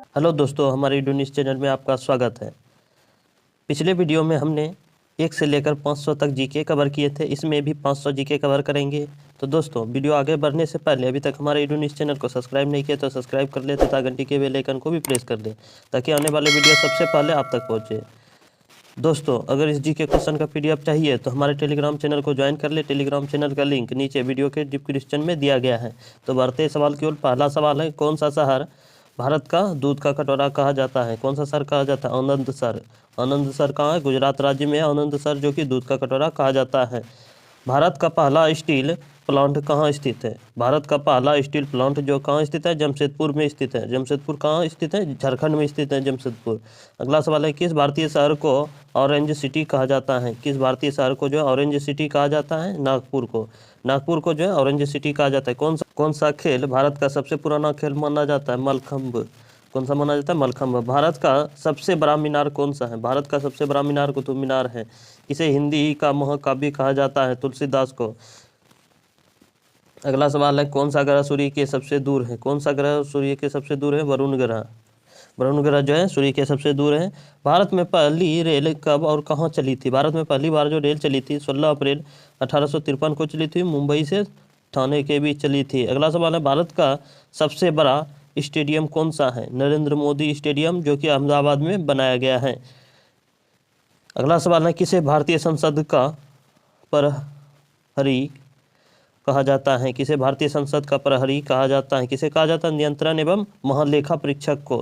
Hello दोस्तों, हमारे YouTube news channel में आपका स्वागत है। पिछले वीडियो में हमने 1 से लेकर 500 तक जीके कवर किए थे। इसमें भी 500 जीके कवर करेंगे। तो दोस्तों, वीडियो आगे बढ़ने से पहले अभी तक हमारे यूट्यूब न्यूज़ चैनल को सब्सक्राइब नहीं किया तो सब्सक्राइब कर ले तथा घंटी के बेल आइकन को भी प्रेस कर दें ताकि आने वाले वीडियो सबसे पहले आप तक पहुँचे। दोस्तों, अगर इस जीके क्वेश्चन का पीडीएफ चाहिए तो हमारे टेलीग्राम चैनल को ज्वाइन कर ले। टेलीग्राम चैनल का लिंक नीचे वीडियो के डिस्क्रिप्शन में दिया गया है। तो बढ़ते सवाल की ओर। पहला सवाल है, कौन सा शहर भारत का दूध का कटोरा कहा जाता है? कौन सा शहर कहा जाता है? आनंदसर। आनंदसर कहाँ है? गुजरात राज्य में है आनंदसर, जो कि दूध का कटोरा कहा जाता है। भारत का पहला स्टील प्लांट कहाँ स्थित है? भारत का पहला स्टील प्लांट जो कहाँ स्थित है? जमशेदपुर में स्थित है। जमशेदपुर कहाँ स्थित है? झारखंड में स्थित है जमशेदपुर। अगला सवाल है, किस भारतीय शहर को ऑरेंज सिटी कहा जाता है? किस भारतीय शहर को जो है ऑरेंज सिटी कहा जाता है? नागपुर को। नागपुर को जो है ऑरेंज सिटी कहा जाता है। कौन सा खेल भारत का सबसे पुराना खेल माना जाता है? मलखंभ। कौन सा माना जाता है? मलखंभ। भारत का सबसे बड़ा मीनार कौन सा है? भारत का सबसे बड़ा मीनार कुतुब मीनार है। इसे हिंदी का महाकाव्य कहा जाता है? तुलसीदास को। अगला सवाल है, कौन सा ग्रह सूर्य के सबसे दूर है? कौन सा ग्रह सूर्य के सबसे दूर है? वरुण ग्रह। वरुण ग्रह जो है सूर्य के सबसे दूर है। भारत में पहली रेल कब और कहाँ चली थी? भारत में पहली बार जो रेल चली थी 16 अप्रैल 1853 को चली थी। मुंबई से ठाणे के बीच चली थी। अगला सवाल है, भारत का सबसे बड़ा स्टेडियम कौन सा है? नरेंद्र मोदी स्टेडियम, जो कि अहमदाबाद में बनाया गया है। अगला सवाल है, किसे भारतीय संसद का प्रहरी कहा जाता है? किसे भारतीय संसद का प्रहरी कहा जाता है? किसे कहा जाता है? नियंत्रण एवं महालेखा परीक्षक को,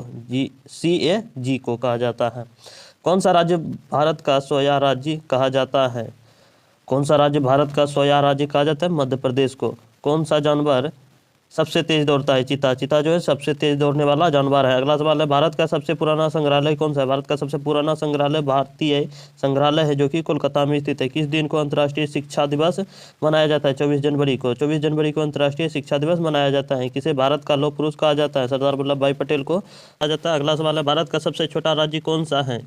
CAG को कहा जाता है। कौन सा राज्य भारत का सोया राज्य कहा जाता है? कौन सा राज्य भारत का सोया राज्य कहा जाता है? मध्य प्रदेश को। कौन सा जानवर सबसे तेज दौड़ता है? चीता। चीता जो है सबसे तेज दौड़ने वाला जानवर है। अगला सवाल है, भारत का सबसे पुराना संग्रहालय कौन सा है? भारत का सबसे पुराना संग्रहालय भारतीय संग्रहालय है, जो कि कोलकाता में स्थित है। किस दिन को अंतर्राष्ट्रीय शिक्षा दिवस मनाया जाता है? 24 जनवरी को। 24 जनवरी को अंतर्राष्ट्रीय शिक्षा दिवस मनाया जाता है। किसे भारत का लौह पुरुष कहा जाता है? सरदार वल्लभ भाई पटेल को कहा जाता है। अगला सवाल है, भारत का सबसे छोटा राज्य कौन सा है?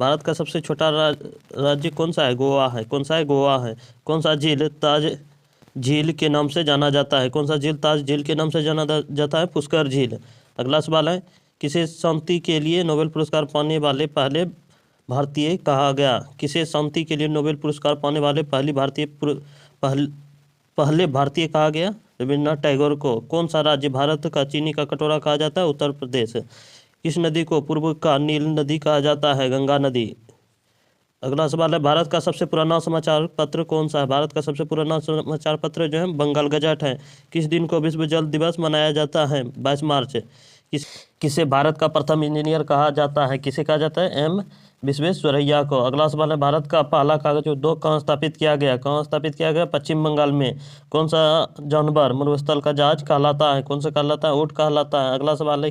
भारत का सबसे छोटा राज्य कौन सा है? गोवा है। कौन सा है? गोवा है। कौन सा झील ताज झील के नाम से जाना जाता है? कौन सा झील ताज झील के नाम से जाना जाता है? पुष्कर झील। अगला सवाल है, किसे शांति के लिए नोबेल पुरस्कार पाने वाले पहले भारतीय कहा गया? किसे शांति के लिए नोबेल पुरस्कार पाने वाले पहले भारतीय कहा गया? रविन्द्रनाथ टैगोर को। कौन सा राज्य भारत का चीनी का कटोरा कहा जाता है? उत्तर प्रदेश। किस नदी को पूर्व का नील नदी कहा जाता है? गंगा नदी। अगला सवाल है, भारत का सबसे पुराना समाचार पत्र कौन सा है? भारत का सबसे पुराना समाचार पत्र जो है बंगाल गजट है। किस दिन को विश्व जल दिवस मनाया जाता है? 22 मार्च। किसे भारत का प्रथम इंजीनियर कहा जाता है? किसे कहा जाता है? M विश्वेश्वरैया को। अगला सवाल है, भारत का पहला कागज उद्योग कहाँ स्थापित किया गया? कहाँ स्थापित किया गया? पश्चिम बंगाल में। कौन सा जानवर मरुस्थल का जहाज कहलाता है? कौन सा कहलाता है? ऊँट कहलाता है। अगला सवाल है,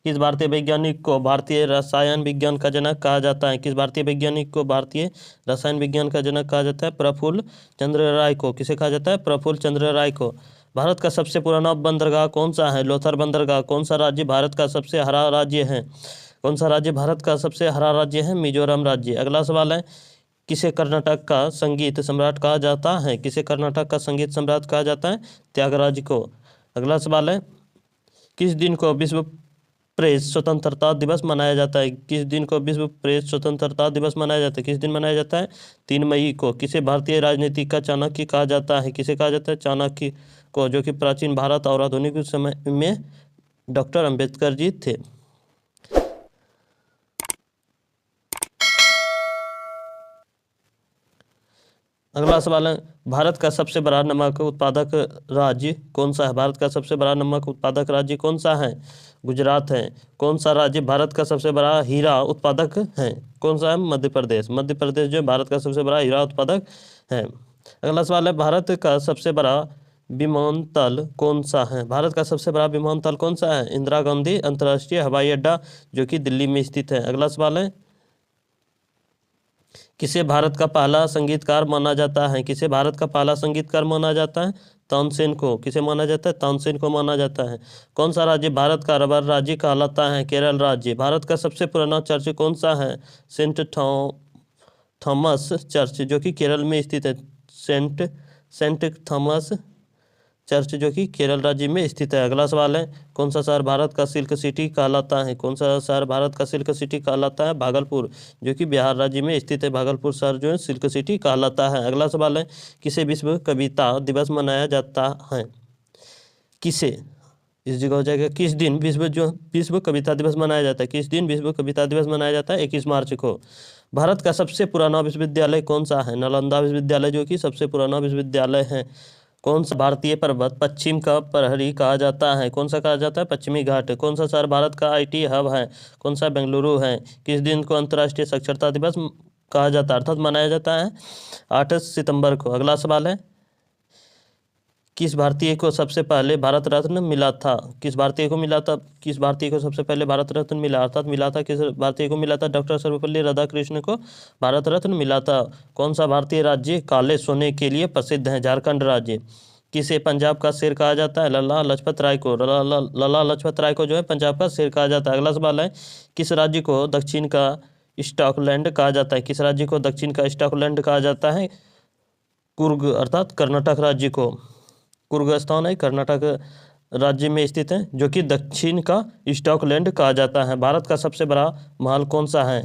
किस भारतीय वैज्ञानिक को भारतीय रसायन विज्ञान का जनक कहा जाता है? किस भारतीय वैज्ञानिक को भारतीय रसायन विज्ञान का जनक कहा जाता है? प्रफुल्ल चंद्र राय को। किसे कहा जाता है? प्रफुल्ल चंद्र राय को। भारत का सबसे पुराना बंदरगाह कौन सा है? लोथर बंदरगाह। कौन सा राज्य भारत का सबसे हरा राज्य है? कौन सा राज्य भारत का सबसे हरा राज्य है? मिजोरम राज्य। अगला सवाल है, किसे कर्नाटक का संगीत सम्राट कहा जाता है? किसे कर्नाटक का संगीत सम्राट कहा जाता है? त्यागराज को। अगला सवाल है, किस दिन को विश्व प्रेस स्वतंत्रता दिवस मनाया जाता है? किस दिन को विश्व प्रेस स्वतंत्रता दिवस मनाया जाता है? किस दिन मनाया जाता है? 3 मई को। किसे भारतीय राजनीति का चाणक्य कहा जाता है? किसे कहा जाता है? चाणक्य को, जो कि प्राचीन भारत और आधुनिक समय में डॉक्टर अंबेडकर जी थे। अगला सवाल है, भारत का सबसे बड़ा नमक उत्पादक राज्य कौन सा है? भारत का सबसे बड़ा नमक उत्पादक राज्य कौन सा है? गुजरात है। कौन सा राज्य भारत का सबसे बड़ा हीरा उत्पादक है? कौन सा है? मध्य प्रदेश। मध्य प्रदेश जो भारत का सबसे बड़ा हीरा उत्पादक है। अगला सवाल है, भारत का सबसे बड़ा विमानतल कौन सा है? भारत का सबसे बड़ा विमानतल कौन सा है? इंदिरा गांधी अंतर्राष्ट्रीय हवाई अड्डा, जो कि दिल्ली में स्थित है। अगला सवाल है, किसे भारत का पहला संगीतकार माना जाता है? किसे भारत का पहला संगीतकार माना जाता है? तानसेन को। किसे माना जाता है? तानसेन को माना जाता है। कौन सा राज्य भारत का रबर राज्य कहलाता है? केरल राज्य। भारत का सबसे पुराना चर्च कौन सा है? सेंट थॉमस चर्च, जो कि केरल में स्थित है। सेंट थॉमस चर्च जो कि केरल राज्य में स्थित है। अगला सवाल है, कौन सा शहर भारत का सिल्क सिटी कहलाता है? कौन सा शहर भारत का सिल्क सिटी कहलाता है? भागलपुर, जो कि बिहार राज्य में स्थित है। भागलपुर शहर जो है सिल्क सिटी कहलाता है। अगला सवाल है, किसे विश्व कविता दिवस मनाया जाता है? किसे, इस जगह हो जाएगा किस दिन विश्व कविता दिवस मनाया जाता है? किस दिन विश्व कविता दिवस मनाया जाता है? 21 मार्च को। भारत का सबसे पुराना विश्वविद्यालय कौन सा है? नालंदा विश्वविद्यालय जो कि सबसे पुराना विश्वविद्यालय है। कौन सा भारतीय पर्वत पश्चिम का प्रहरी कहा जाता है? कौन सा कहा जाता है? पश्चिमी घाट। कौन सा शहर भारत का IT हब है? कौन सा? बेंगलुरु है। किस दिन को अंतर्राष्ट्रीय साक्षरता दिवस कहा जाता है अर्थात मनाया जाता है? 8 सितंबर को। अगला सवाल है, किस भारतीय को सबसे पहले भारत रत्न मिला था? किस भारतीय को मिला था? किस भारतीय को सबसे पहले भारत रत्न मिला अर्थात मिला था किस भारतीय को मिला था? डॉक्टर सर्वपल्ली राधाकृष्ण को भारत रत्न मिला था। कौन सा भारतीय राज्य काले सोने के लिए प्रसिद्ध है? झारखंड राज्य। किसे पंजाब का शेर कहा जाता है? लाला लाजपत राय को। लाला लाजपत राय को जो है पंजाब का शेर कहा जाता है। अगला सवाल है, किस राज्य को दक्षिण का स्कॉटलैंड कहा जाता है? किस राज्य को दक्षिण का स्कॉटलैंड कहा जाता है? कुर्ग अर्थात कर्नाटक राज्य को। कुर्ग स्थान है कर्नाटक राज्य में स्थित है, जो कि दक्षिण का स्कॉटलैंड कहा जाता है। भारत का सबसे बड़ा महल कौन सा है?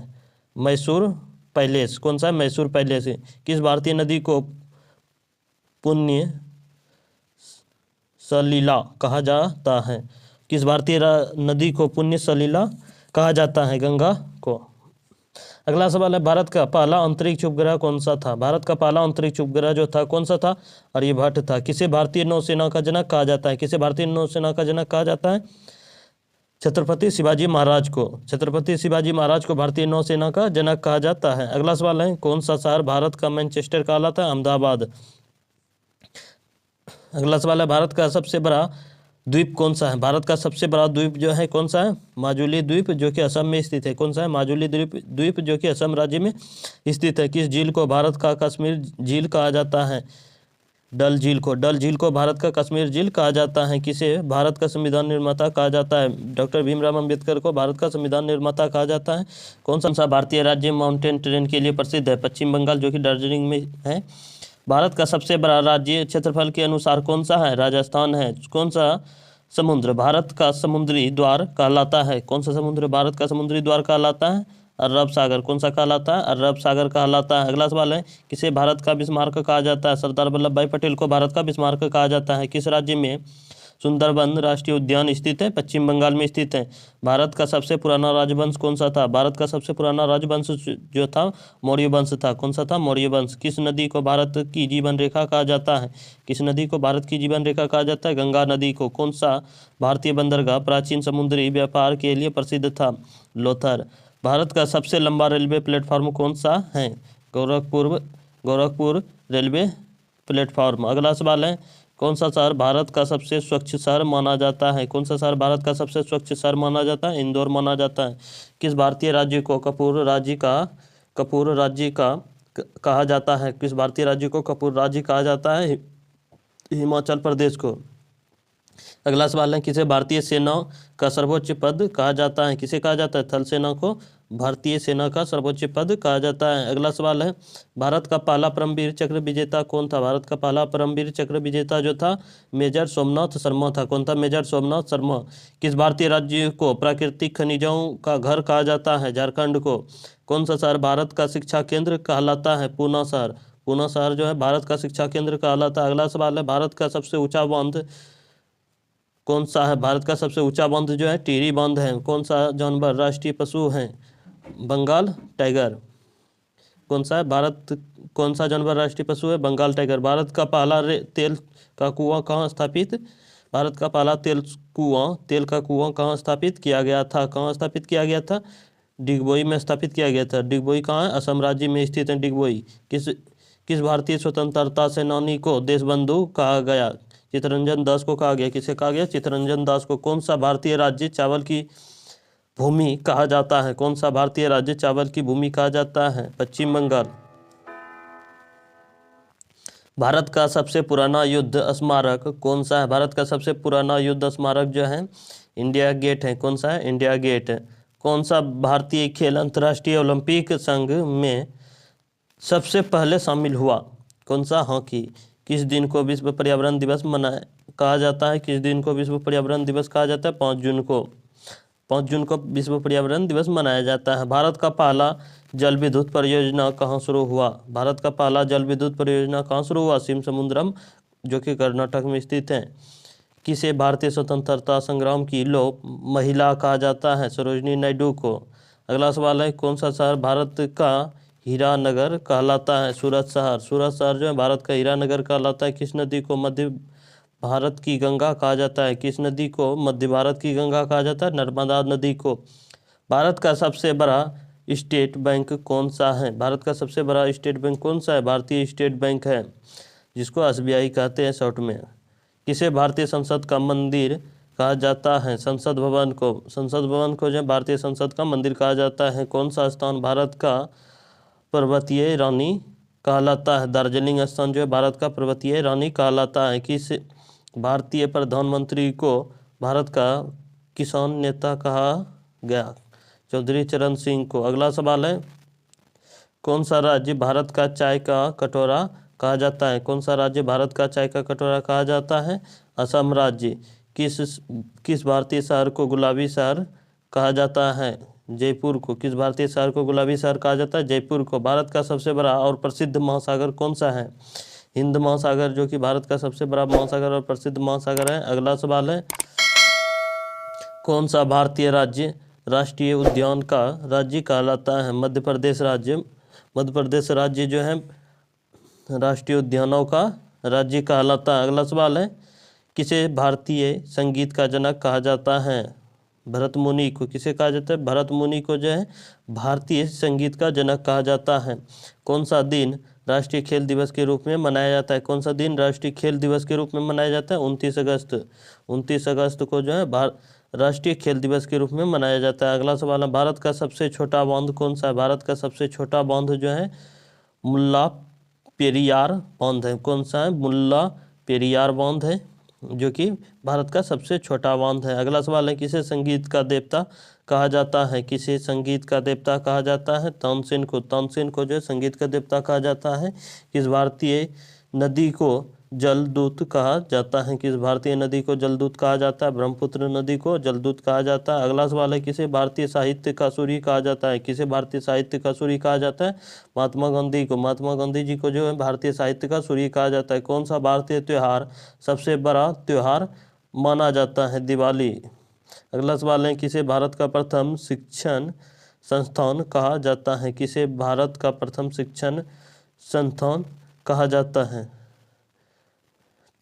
मैसूर पैलेस। कौन सा है? मैसूर पैलेस। किस भारतीय नदी को पुण्य सलिला कहा जाता है? किस भारतीय नदी को पुण्य सलिला कहा जाता है? गंगा को। अगला सवाल है, भारत का पहला अंतरिक्ष उपग्रह कौन सा था? भारत का पहला अंतरिक्ष उपग्रह जो था कौन सा था? आर्यभट्ट था। किसे भारतीय नौसेना का जनक कहा जाता है? किसे भारतीय नौसेना का जनक कहा जाता है? छत्रपति शिवाजी महाराज को। छत्रपति शिवाजी महाराज को भारतीय नौसेना का जनक कहा जाता है। अगला सवाल है, कौन सा शहर भारत का मैनचेस्टर कहलाता है? अहमदाबाद। अगला सवाल है, भारत का सबसे बड़ा द्वीप कौन सा है? भारत का सबसे बड़ा द्वीप जो है कौन सा है? माजुली द्वीप, जो कि असम में स्थित है। कौन सा है? माजुली द्वीप जो कि असम राज्य में स्थित है। किस झील को भारत का कश्मीर झील कहा जाता है? डल झील को। डल झील को भारत का कश्मीर झील कहा जाता है। किसे भारत का संविधान निर्माता कहा जाता है? डॉक्टर भीमराव अम्बेडकर को भारत का संविधान निर्माता कहा जाता है। कौन सा भारतीय राज्य माउंटेन ट्रेन के लिए प्रसिद्ध है? पश्चिम बंगाल, जो कि दार्जिलिंग में है। भारत का सबसे बड़ा राज्य क्षेत्रफल के अनुसार कौन सा है? राजस्थान है। कौन सा समुद्र भारत का समुद्री द्वार कहलाता है? कौन सा समुद्र भारत का समुद्री द्वार कहलाता है? अरब सागर। कौन सा कहलाता है? अरब सागर कहलाता है। अगला सवाल है, किसे भारत का बिस्मार्क कहा जाता है? सरदार वल्लभ भाई पटेल को भारत का बिस्मार्क कहा जाता है। किस राज्य में सुंदरबन राष्ट्रीय उद्यान स्थित है? पश्चिम बंगाल में स्थित है। भारत का सबसे पुराना राजवंश कौन सा था? भारत का सबसे पुराना राजवंश जो था मौर्य वंश था। कौन सा था? मौर्य वंश। किस नदी को भारत की जीवन रेखा कहा जाता है? किस नदी को भारत की जीवन रेखा कहा जाता है? गंगा नदी को। कौन सा भारतीय बंदरगाह प्राचीन समुद्री व्यापार के लिए प्रसिद्ध था? लोथर। भारत का सबसे लंबा रेलवे प्लेटफॉर्म कौन सा है? Gorakhpur railway platform. अगला सवाल है, कौन सा शहर भारत का सबसे स्वच्छ शहर माना जाता है? कौन सा शहर भारत का सबसे स्वच्छ शहर माना जाता है? इंदौर माना जाता है। किस भारतीय राज्य को कपूर राज्य का कहा जाता है? किस भारतीय राज्य को कपूर राज्य कहा जाता है? हिमाचल प्रदेश को। अगला सवाल है, किसे भारतीय सेना का सर्वोच्च पद कहा जाता है? किसे कहा जाता है? थल सेना को भारतीय सेना का सर्वोच्च पद कहा जाता है। अगला सवाल है, भारत का पहला परमवीर चक्र विजेता कौन था? भारत का पहला परमवीर चक्र विजेता जो था मेजर सोमनाथ शर्मा था। कौन था? मेजर सोमनाथ शर्मा। किस भारतीय राज्य को प्राकृतिक खनिजों का घर कहा जाता है? झारखंड को। कौन सा शहर भारत का शिक्षा केंद्र कहलाता है? पूना शहर। पूना शहर जो है भारत का शिक्षा केंद्र कहलाता है। अगला सवाल है, भारत का सबसे ऊंचा बांध कौन सा है? भारत का सबसे ऊंचा बांध जो है टिहरी बांध है। कौन सा जानवर राष्ट्रीय पशु है? बंगाल टाइगर। कौन सा है कौन सा जानवर राष्ट्रीय पशु है? बंगाल टाइगर। भारत का पहला तेल का कुआं कहाँ स्थापित भारत का पहला तेल का कुआं कहाँ स्थापित किया गया था? कहाँ स्थापित किया गया था? डिगबोई में स्थापित किया गया था। डिगबोई कहाँ है? असम राज्य में स्थित है डिगबोई। किस भारतीय स्वतंत्रता सेनानी को देशबंधु कहा गया? चित्तरंजन दास को कहा गया। किसे कहा गया? चित्तरंजन दास को। कौन सा भारतीय राज्य चावल की भूमि कहा जाता है? कौन सा भारतीय राज्य चावल की भूमि कहा जाता है? पश्चिम बंगाल। भारत का सबसे पुराना युद्ध स्मारक कौन सा है? भारत का सबसे पुराना युद्ध स्मारक जो है इंडिया गेट है। कौन सा है? India Gate. कौन सा भारतीय खेल अंतर्राष्ट्रीय ओलंपिक संघ में सबसे पहले शामिल हुआ? कौन सा? हॉकी। किस दिन को विश्व पर्यावरण दिवस मनाया कहा जाता है? किस दिन को विश्व पर्यावरण दिवस कहा जाता है? 5 जून को। 5 जून को विश्व पर्यावरण दिवस मनाया जाता है। भारत का पहला जल विद्युत परियोजना कहाँ शुरू हुआ? भारत का पहला जल विद्युत परियोजना कहाँ शुरू हुआ? शिवसमुद्रम, जो कि कर्नाटक में स्थित है। किसे भारतीय स्वतंत्रता संग्राम की लौह महिला कहा जाता है? सरोजिनी नायडू को। अगला सवाल है, कौन सा शहर भारत का हीरा नगर कहलाता है? सूरत शहर। सूरत शहर जो है भारत का हीरा नगर कहलाता है। किस नदी को मध्य भारत की गंगा कहा जाता है? किस नदी को मध्य भारत की गंगा कहा जाता है? नर्मदा नदी को। भारत का सबसे बड़ा स्टेट बैंक कौन सा है? भारत का सबसे बड़ा स्टेट बैंक कौन सा है? भारतीय स्टेट बैंक है, जिसको SBI कहते हैं शॉर्ट में। किसे भारतीय संसद का मंदिर कहा जाता है? संसद भवन को। संसद भवन को जो भारतीय संसद का मंदिर कहा जाता है। कौन सा स्थान भारत का पर्वतीय रानी कहलाता है? दार्जिलिंग स्थान जो है भारत का पर्वतीय रानी कहलाता है। किस भारतीय प्रधानमंत्री को भारत का किसान नेता कहा गया? चौधरी चरण सिंह को। अगला सवाल है, कौन सा राज्य भारत का चाय का कटोरा कहा जाता है? कौन सा राज्य भारत का चाय का कटोरा कहा जाता है? असम राज्य। किस भारतीय शहर को गुलाबी शहर कहा जाता है? जयपुर को। किस भारतीय शहर को गुलाबी शहर कहा जाता है? जयपुर को। भारत का सबसे बड़ा और प्रसिद्ध महासागर कौन सा है? हिंद महासागर, जो कि भारत का सबसे बड़ा महासागर और प्रसिद्ध महासागर है। अगला सवाल है, कौन सा भारतीय राज्य राष्ट्रीय उद्यान का राज्य कहलाता है? मध्य प्रदेश राज्य। मध्य प्रदेश राज्य जो है राष्ट्रीय उद्यानों का राज्य कहलाता है। अगला सवाल है, किसे भारतीय संगीत का जनक कहा जाता है? भरत मुनि को। किसे कहा जाता है? भरत मुनि को जो है भारतीय संगीत का जनक कहा जाता है। कौन सा दिन राष्ट्रीय खेल दिवस के रूप में मनाया जाता है? कौन सा दिन राष्ट्रीय खेल दिवस के रूप में मनाया जाता है? 29 अगस्त। 29 अगस्त को जो है राष्ट्रीय खेल दिवस के रूप में मनाया जाता है। अगला सवाल है, भारत का सबसे छोटा बांध कौन सा है? भारत का सबसे छोटा बांध जो है मुल्ला पेरियार बांध है। कौन सा है? मुल्ला पेरियार बांध है, जो कि भारत का सबसे छोटा बांध है। अगला सवाल है, किसे संगीत का देवता कहा जाता है? किसे संगीत का देवता कहा जाता है? तानसेन को। तानसेन को जो है संगीत का देवता कहा जाता है। किस भारतीय नदी को जलदूत कहा जाता है? किस भारतीय नदी को जलदूत कहा जाता है? ब्रह्मपुत्र नदी को जलदूत कहा जाता है। अगला सवाल है, किसे भारतीय साहित्य का सूर्य कहा जाता है? किसे भारतीय साहित्य का सूर्य कहा जाता है? महात्मा गांधी को। महात्मा गांधी जी को जो है भारतीय साहित्य का सूर्य कहा जाता है। कौन सा भारतीय त्योहार सबसे बड़ा त्योहार माना जाता है? दिवाली। अगला सवाल है, किसे भारत का प्रथम शिक्षण संस्थान कहा जाता है? किसे भारत का प्रथम शिक्षण संस्थान कहा जाता है?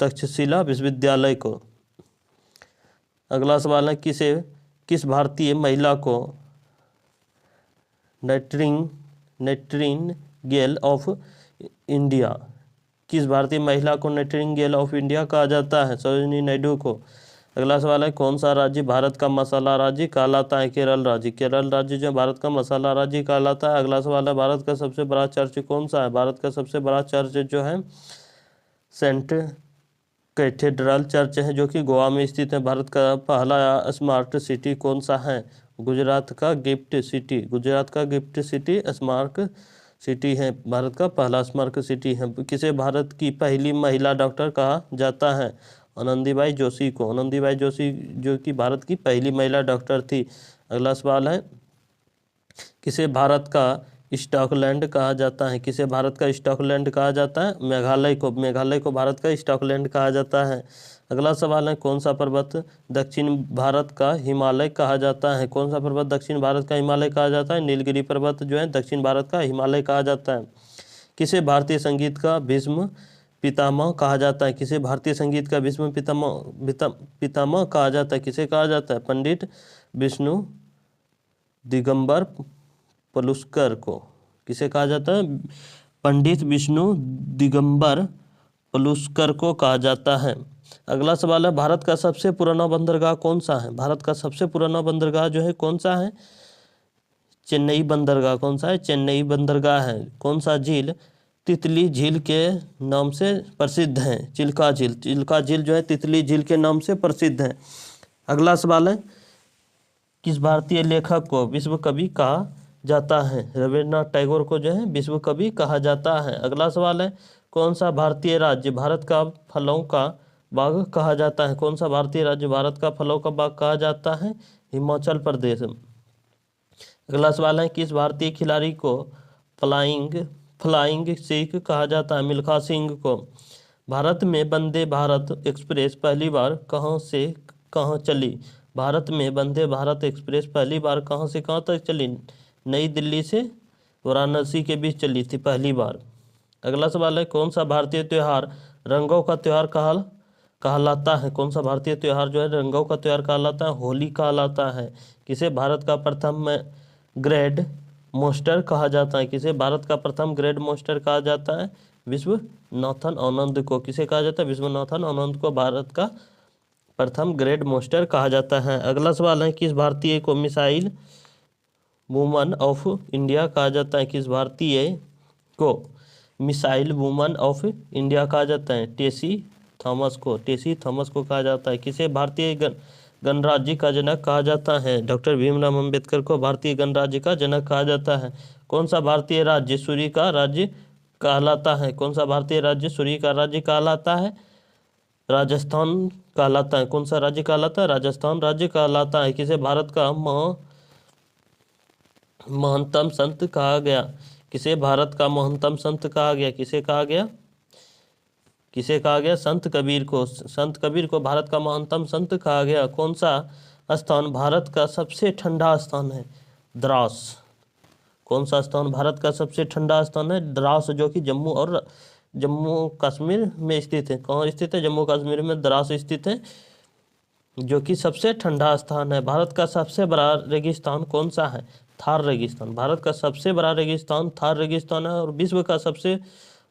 तक्षशिला विश्वविद्यालय को। अगला सवाल है, किस भारतीय महिला को नाइटिंगेल ऑफ इंडिया किस भारतीय महिला को नाइटिंगेल ऑफ इंडिया कहा जाता है? सरोजिनी नायडू को। अगला सवाल है, कौन सा राज्य भारत का मसाला राज्य कहलाता है? केरल राज्य। केरल राज्य जो भारत का मसाला राज्य कहलाता है। अगला सवाल है, भारत का सबसे बड़ा चर्च कौन सा है? भारत का सबसे बड़ा चर्च जो है सेंट कैथेड्रल चर्च है, जो कि गोवा में स्थित है। भारत का पहला स्मार्ट सिटी कौन सा है? गुजरात का गिफ्ट सिटी। गुजरात का गिफ्ट सिटी स्मार्ट सिटी है, भारत का पहला स्मार्ट सिटी है। किसे भारत की पहली महिला डॉक्टर कहा जाता है? आनंदीबाई जोशी को। आनंदीबाई जोशी जो कि भारत की पहली महिला डॉक्टर थी। अगला सवाल है, किसे भारत का स्कॉटलैंड कहा जाता है? किसे भारत का स्कॉटलैंड कहा जाता है? मेघालय को। मेघालय को भारत का स्कॉटलैंड कहा जाता है। अगला सवाल है, कौन सा पर्वत दक्षिण भारत का हिमालय कहा जाता है? कौन सा पर्वत दक्षिण भारत का हिमालय कहा जाता है? नीलगिरी पर्वत जो है दक्षिण भारत का हिमालय कहा जाता है। किसे भारतीय संगीत का भीष्म पितामह कहा जाता है? किसे भारतीय संगीत का भीष्म पितामह कहा जाता है? किसे कहा जाता है? पंडित विष्णु दिगंबर पलुस्कर को। किसे कहा जाता है? पंडित विष्णु दिगंबर पलुस्कर को कहा जाता है। अगला सवाल है, भारत का सबसे पुराना बंदरगाह कौन सा है? भारत का सबसे पुराना बंदरगाह जो है कौन सा है? चेन्नई बंदरगाह। कौन सा है? चेन्नई बंदरगाह है। कौन सा झील तितली झील के नाम से प्रसिद्ध है? चिल्का झील। चिल्का झील जो है तितली झील के नाम से प्रसिद्ध है। अगला सवाल है, किस भारतीय लेखक को विश्व कवि कहा जाता है? रविन्द्रनाथ टैगोर को जो है विश्व कवि कहा जाता है। अगला सवाल है, कौन सा भारतीय राज्य भारत का फलों का बाग कहा जाता है? कौन सा भारतीय राज्य भारत का फलों का बाग कहा जाता है? हिमाचल प्रदेश। अगला सवाल है, किस भारतीय खिलाड़ी को फ्लाइंग फ्लाइंग सिख कहा जाता है? मिल्खा सिंह को। भारत में वंदे भारत एक्सप्रेस पहली बार कहाँ से कहाँ चली? भारत में वंदे भारत एक्सप्रेस पहली बार कहाँ से कहाँ तक चली? नई दिल्ली से वाराणसी के बीच चली थी पहली बार। अगला सवाल है, कौन सा भारतीय त्यौहार रंगों का त्यौहार कहलाता है? कौन सा भारतीय त्यौहार जो है रंगों का त्यौहार कहलाता है? होली कहलाता है। किसे भारत का प्रथम ग्रैंड मास्टर कहा जाता है? किसे भारत का प्रथम ग्रैंड मास्टर कहा जाता है? विश्वनाथन आनंद को। किसे कहा जाता है? विश्वनाथन आनंद को भारत का प्रथम ग्रैंड मास्टर कहा जाता है। अगला सवाल है, किस भारतीय को मिसाइल वुमन ऑफ इंडिया कहा जाता है? किस भारतीय को मिसाइल वुमन ऑफ इंडिया कहा जाता है? टेसी थॉमस को कहा जाता है। किसे भारतीय गणराज्य का जनक कहा जाता है? डॉक्टर भीमराव अंबेडकर को भारतीय गणराज्य का जनक कहा जाता है। कौन सा भारतीय राज्य सूर्य का राज्य कहलाता है? कौन सा भारतीय राज्य सूर्य का राज्य कहलाता है? राजस्थान कहलाता है। कौन सा राज्य कहलाता है? राजस्थान राज्य कहलाता है। किसे भारत का महंतम संत कहा गया? किसे भारत का महंतम संत कहा गया? किसे कहा गया? संत कबीर को भारत का महंतम संत कहा गया। कौन सा स्थान भारत का सबसे ठंडा स्थान है? द्रास। कौन सा स्थान भारत का सबसे ठंडा स्थान है? द्रास, जो कि जम्मू कश्मीर में स्थित है। कहाँ स्थित है? जम्मू कश्मीर में द्रास स्थित है, जो कि सबसे ठंडा स्थान है। भारत का सबसे बड़ा रेगिस्तान कौन सा है? थार रेगिस्तान। भारत का सबसे बड़ा रेगिस्तान थार रेगिस्तान है, और विश्व का सबसे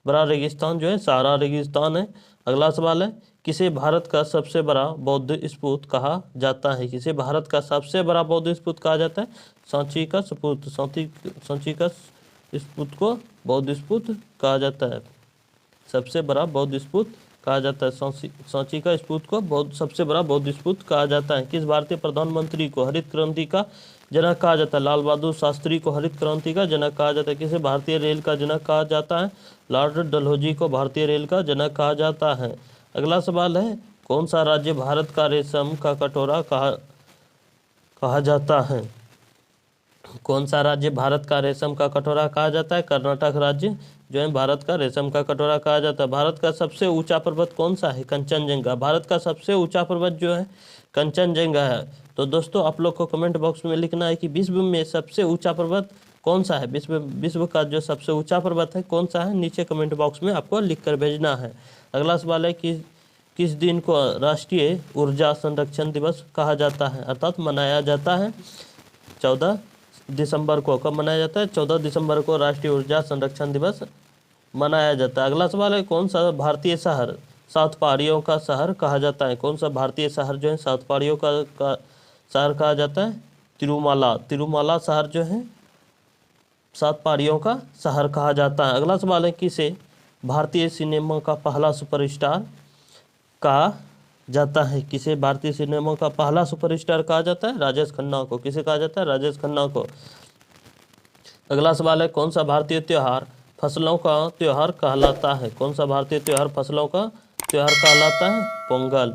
बड़ा रेगिस्तान जो है सहारा रेगिस्तान है। अगला सवाल है, किसे भारत का सबसे बड़ा बौद्ध स्तूप कहा जाता है? किसे भारत का सबसे बड़ा बौद्ध स्तूप कहा जाता है? सांची का स्तूप। सांची का स्तूप को बौद्ध स्तूप कहा जाता है। सबसे बड़ा बौद्ध स्तूप कहा जाता है। सांची का स्तूप को सबसे बड़ा बौद्ध स्तूप कहा जाता है। किस भारतीय प्रधानमंत्री को हरित क्रांति का जनक कहा जाता है? लाल बहादुर शास्त्री को हरित क्रांति का जनक कहा जाता है। किसे भारतीय रेल का जनक कहा जाता है? लॉर्ड डलहौजी को भारतीय रेल का जनक कहा जाता है। अगला सवाल है, कौन सा राज्य भारत का रेशम का कटोरा कहा जाता है? कौन सा राज्य भारत का रेशम का कटोरा कहा जाता है? कर्नाटक राज्य जो है भारत का रेशम का कटोरा कहा जाता है। भारत का सबसे ऊंचा पर्वत कौन सा है? कंचनजंगा। भारत का सबसे ऊंचा पर्वत जो है कंचनजंगा है। तो दोस्तों, आप लोग को कमेंट बॉक्स में लिखना है कि विश्व में सबसे ऊंचा पर्वत कौन सा है? विश्व का जो सबसे ऊंचा पर्वत है कौन सा है? नीचे कमेंट बॉक्स में आपको लिख कर भेजना है। अगला सवाल है कि किस दिन को राष्ट्रीय ऊर्जा संरक्षण दिवस कहा जाता है, अर्थात मनाया जाता है? 14 दिसंबर को। कब मनाया जाता है? 14 दिसंबर को राष्ट्रीय ऊर्जा संरक्षण दिवस मनाया जाता है। अगला सवाल है, कौन सा भारतीय शहर 7 पहाड़ियों का शहर कहा जाता है? कौन सा भारतीय शहर जो है 7 पहाड़ियों का शहर कहा जाता है? तिरुमाला शहर जो है 7 पहाड़ियों का शहर कहा जाता है। अगला सवाल है, किसे भारतीय सिनेमा का पहला सुपरस्टार कहा जाता है? किसे भारतीय सिनेमा का पहला सुपरस्टार कहा जाता है? राजेश खन्ना को। किसे कहा जाता है? राजेश खन्ना को। अगला सवाल है, कौन सा भारतीय त्यौहार फसलों का त्यौहार कहलाता है? कौन सा भारतीय त्यौहार फसलों का त्यौहार कहलाता है? पोंगल।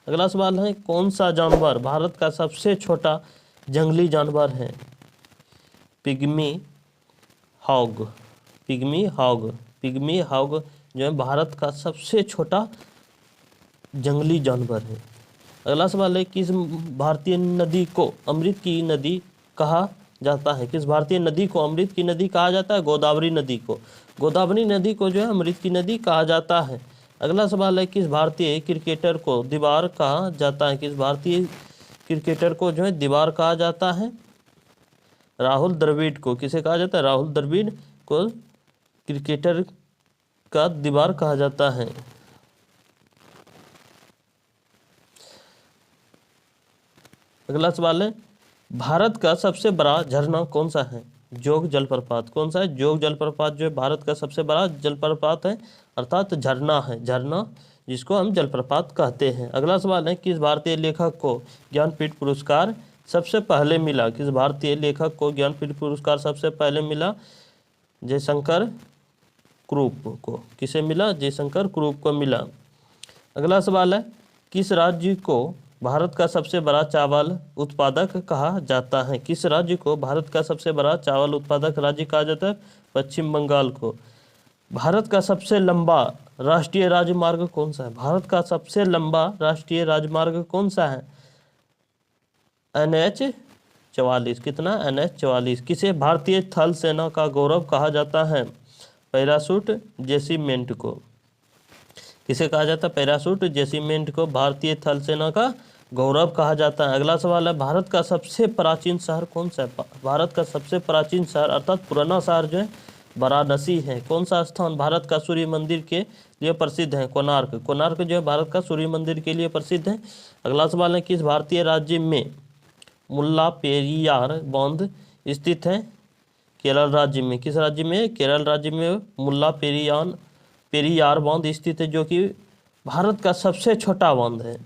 अगला सवाल है, कौन सा जानवर भारत का सबसे छोटा जंगली जानवर है? पिग्मी हॉग जो है भारत का सबसे छोटा जंगली जानवर है। अगला सवाल है, किस भारतीय नदी को अमृत की नदी कहा जाता है? किस भारतीय नदी को अमृत की नदी कहा जाता है? गोदावरी नदी को। गोदावरी नदी को जो है अमृत की नदी कहा जाता है। अगला सवाल है, किस भारतीय क्रिकेटर को दीवार कहा जाता है? किस भारतीय क्रिकेटर को जो है दीवार कहा जाता है? राहुल द्रविड़ को। किसे कहा जाता है? राहुल द्रविड़ को क्रिकेटर का दीवार कहा जाता है। अगला सवाल है, भारत का सबसे बड़ा झरना कौन सा है? जोग जलप्रपात। कौन सा है? जोग जलप्रपात जो है भारत का सबसे बड़ा जलप्रपात है, अर्थात झरना है। झरना जिसको हम जलप्रपात कहते हैं। अगला सवाल है, किस भारतीय लेखक को ज्ञानपीठ पुरस्कार सबसे पहले मिला? किस भारतीय लेखक को ज्ञानपीठ पुरस्कार सबसे पहले मिला? जयशंकर क्रूप को। किसे मिला? जयशंकर क्रूप को मिला। अगला सवाल है, किस राज्य को भारत का सबसे बड़ा चावल उत्पादक कहा जाता है? किस राज्य को भारत का सबसे बड़ा चावल उत्पादक राज्य कहा जाता है? पश्चिम बंगाल को। भारत का सबसे लंबा राष्ट्रीय राजमार्ग कौन सा है? भारत का सबसे लंबा राष्ट्रीय राजमार्ग कौन सा है? NH-44। कितना? NH-44। किसे भारतीय थल सेना का गौरव कहा जाता है? पैराशूट रेजिमेंट को। किसे कहा जाता है? पैराशूट रेजिमेंट को भारतीय थल सेना का गौरव कहा जाता है। अगला सवाल है, भारत का सबसे प्राचीन शहर कौन सा है? भारत का सबसे प्राचीन शहर अर्थात पुराना शहर जो है वाराणसी है। कौन सा स्थान भारत का सूर्य मंदिर के लिए प्रसिद्ध है? कोणार्क। कोणार्क जो है भारत का सूर्य मंदिर के लिए प्रसिद्ध है। अगला सवाल है, किस भारतीय राज्य में मुल्ला पेरियार बांध स्थित है? केरल राज्य में। किस राज्य में? केरल राज्य में मुल्ला पेरियार बांध स्थित है, जो कि भारत का सबसे छोटा बांध है।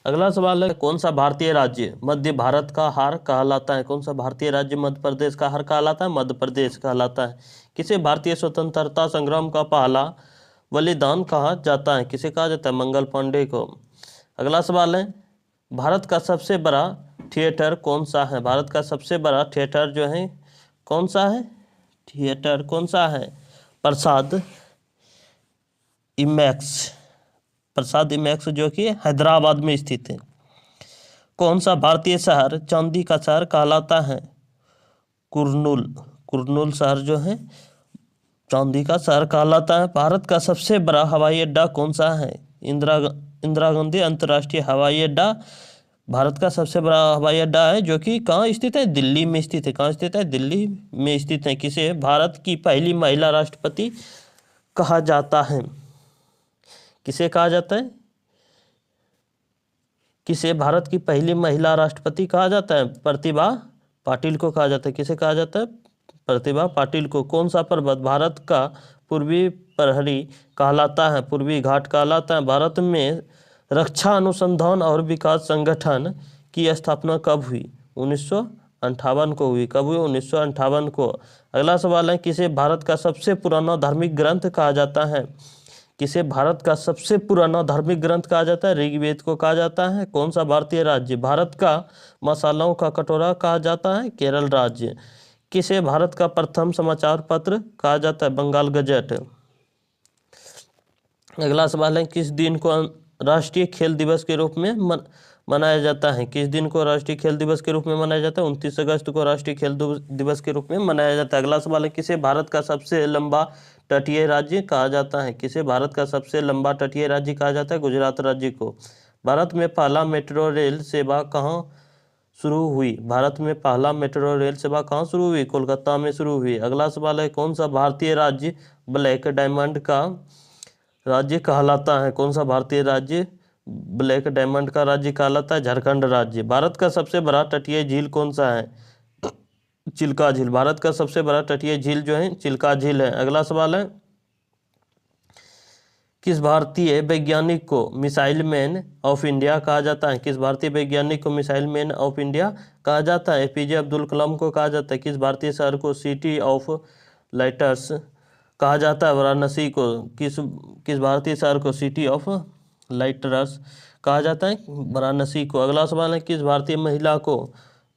अगला सवाल है, कौन सा भारतीय राज्य मध्य भारत का हार कहलाता है? कौन सा भारतीय राज्य मध्य प्रदेश का हार कहलाता है? मध्य प्रदेश कहलाता है। किसे भारतीय स्वतंत्रता संग्राम का पहला बलिदान कहा जाता है? किसे कहा जाता है? मंगल पांडे को। अगला सवाल है, भारत का सबसे बड़ा थिएटर कौन सा है? भारत का सबसे बड़ा थिएटर जो है कौन सा है? थिएटर कौन सा है? प्रसाद इमैक्स जो कि हैदराबाद में स्थित है। कौन सा भारतीय शहर चांदी का शहर कहलाता है? कुर्नूल शहर जो है चांदी का शहर कहलाता है। भारत का सबसे बड़ा हवाई अड्डा कौन सा है? इंदिरा गांधी अंतर्राष्ट्रीय हवाई अड्डा भारत का सबसे बड़ा हवाई अड्डा है, जो कि कहाँ स्थित है? दिल्ली में स्थित है। कहाँ स्थित है? दिल्ली में स्थित है। किसे भारत की पहली महिला राष्ट्रपति कहा जाता है? किसे कहा जाता है? किसे भारत की पहली महिला राष्ट्रपति कहा जाता है? प्रतिभा पाटिल को कहा जाता है। किसे कहा जाता है? प्रतिभा पाटिल को। कौन सा पर्वत भारत का पूर्वी प्रहरी कहलाता है? पूर्वी घाट कहलाता है। भारत में रक्षा अनुसंधान और विकास संगठन की स्थापना कब हुई? 1958 को हुई। कब हुई? 1958 को। अगला सवाल है, किसे भारत का सबसे पुराना धार्मिक ग्रंथ कहा जाता है? किसे भारत का सबसे पुराना धार्मिक ग्रंथ कहा जाता है? ऋग्वेद को कहा जाता है। कौन सा भारतीय राज्य भारत का मसालों का कटोरा कहा जाता है? केरल राज्य। किसे भारत का प्रथम समाचार पत्र कहा जाता है? बंगाल गजट। अगला सवाल है, किस दिन को राष्ट्रीय खेल दिवस के रूप में मनाया जाता है? किस दिन को राष्ट्रीय खेल दिवस के रूप में मनाया जाता है? 29 अगस्त को राष्ट्रीय खेल दिवस के रूप में मनाया जाता है। अगला सवाल है, किसे भारत का सबसे लंबा तटीय राज्य कहा जाता है? किसे भारत का सबसे लंबा तटीय राज्य कहा जाता है? गुजरात राज्य को। भारत में पहला मेट्रो रेल सेवा कहाँ शुरू हुई? भारत में पहला मेट्रो रेल सेवा कहाँ शुरू हुई? कोलकाता में शुरू हुई। अगला सवाल है, कौन सा भारतीय राज्य ब्लैक डायमंड का राज्य कहलाता है? कौन सा भारतीय राज्य ब्लैक डायमंड का राज्य कहलाता है? झारखंड राज्य। भारत का सबसे बड़ा तटीय झील कौन सा है? चिल्का झील। भारत का सबसे बड़ा तटीय झील जो है चिल्का झील है। अगला सवाल है, किस भारतीय वैज्ञानिक को मिसाइल मैन ऑफ इंडिया कहा जाता है? किस भारतीय वैज्ञानिक को मिसाइल मैन ऑफ इंडिया कहा जाता है? APJ अब्दुल कलाम को कहा जाता है। किस भारतीय शहर को सिटी ऑफ लाइटर्स कहा जाता है? वाराणसी को। किस भारतीय शहर को सिटी ऑफ लाइटर्स कहा जाता है? वाराणसी को। अगला सवाल है, किस भारतीय महिला को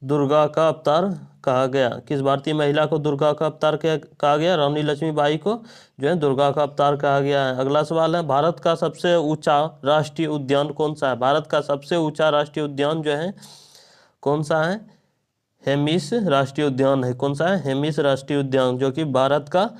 दुर्गा का अवतार कहा गया? किस भारतीय महिला को दुर्गा का अवतार कहा गया? रानी लक्ष्मीबाई को जो है दुर्गा का अवतार कहा गया है। अगला सवाल है, भारत का सबसे ऊंचा राष्ट्रीय उद्यान कौन सा है? भारत का सबसे ऊंचा राष्ट्रीय उद्यान जो है कौन सा है? हेमिस राष्ट्रीय उद्यान है। कौन सा है? हेमिस राष्ट्रीय उद्यान, जो कि भारत का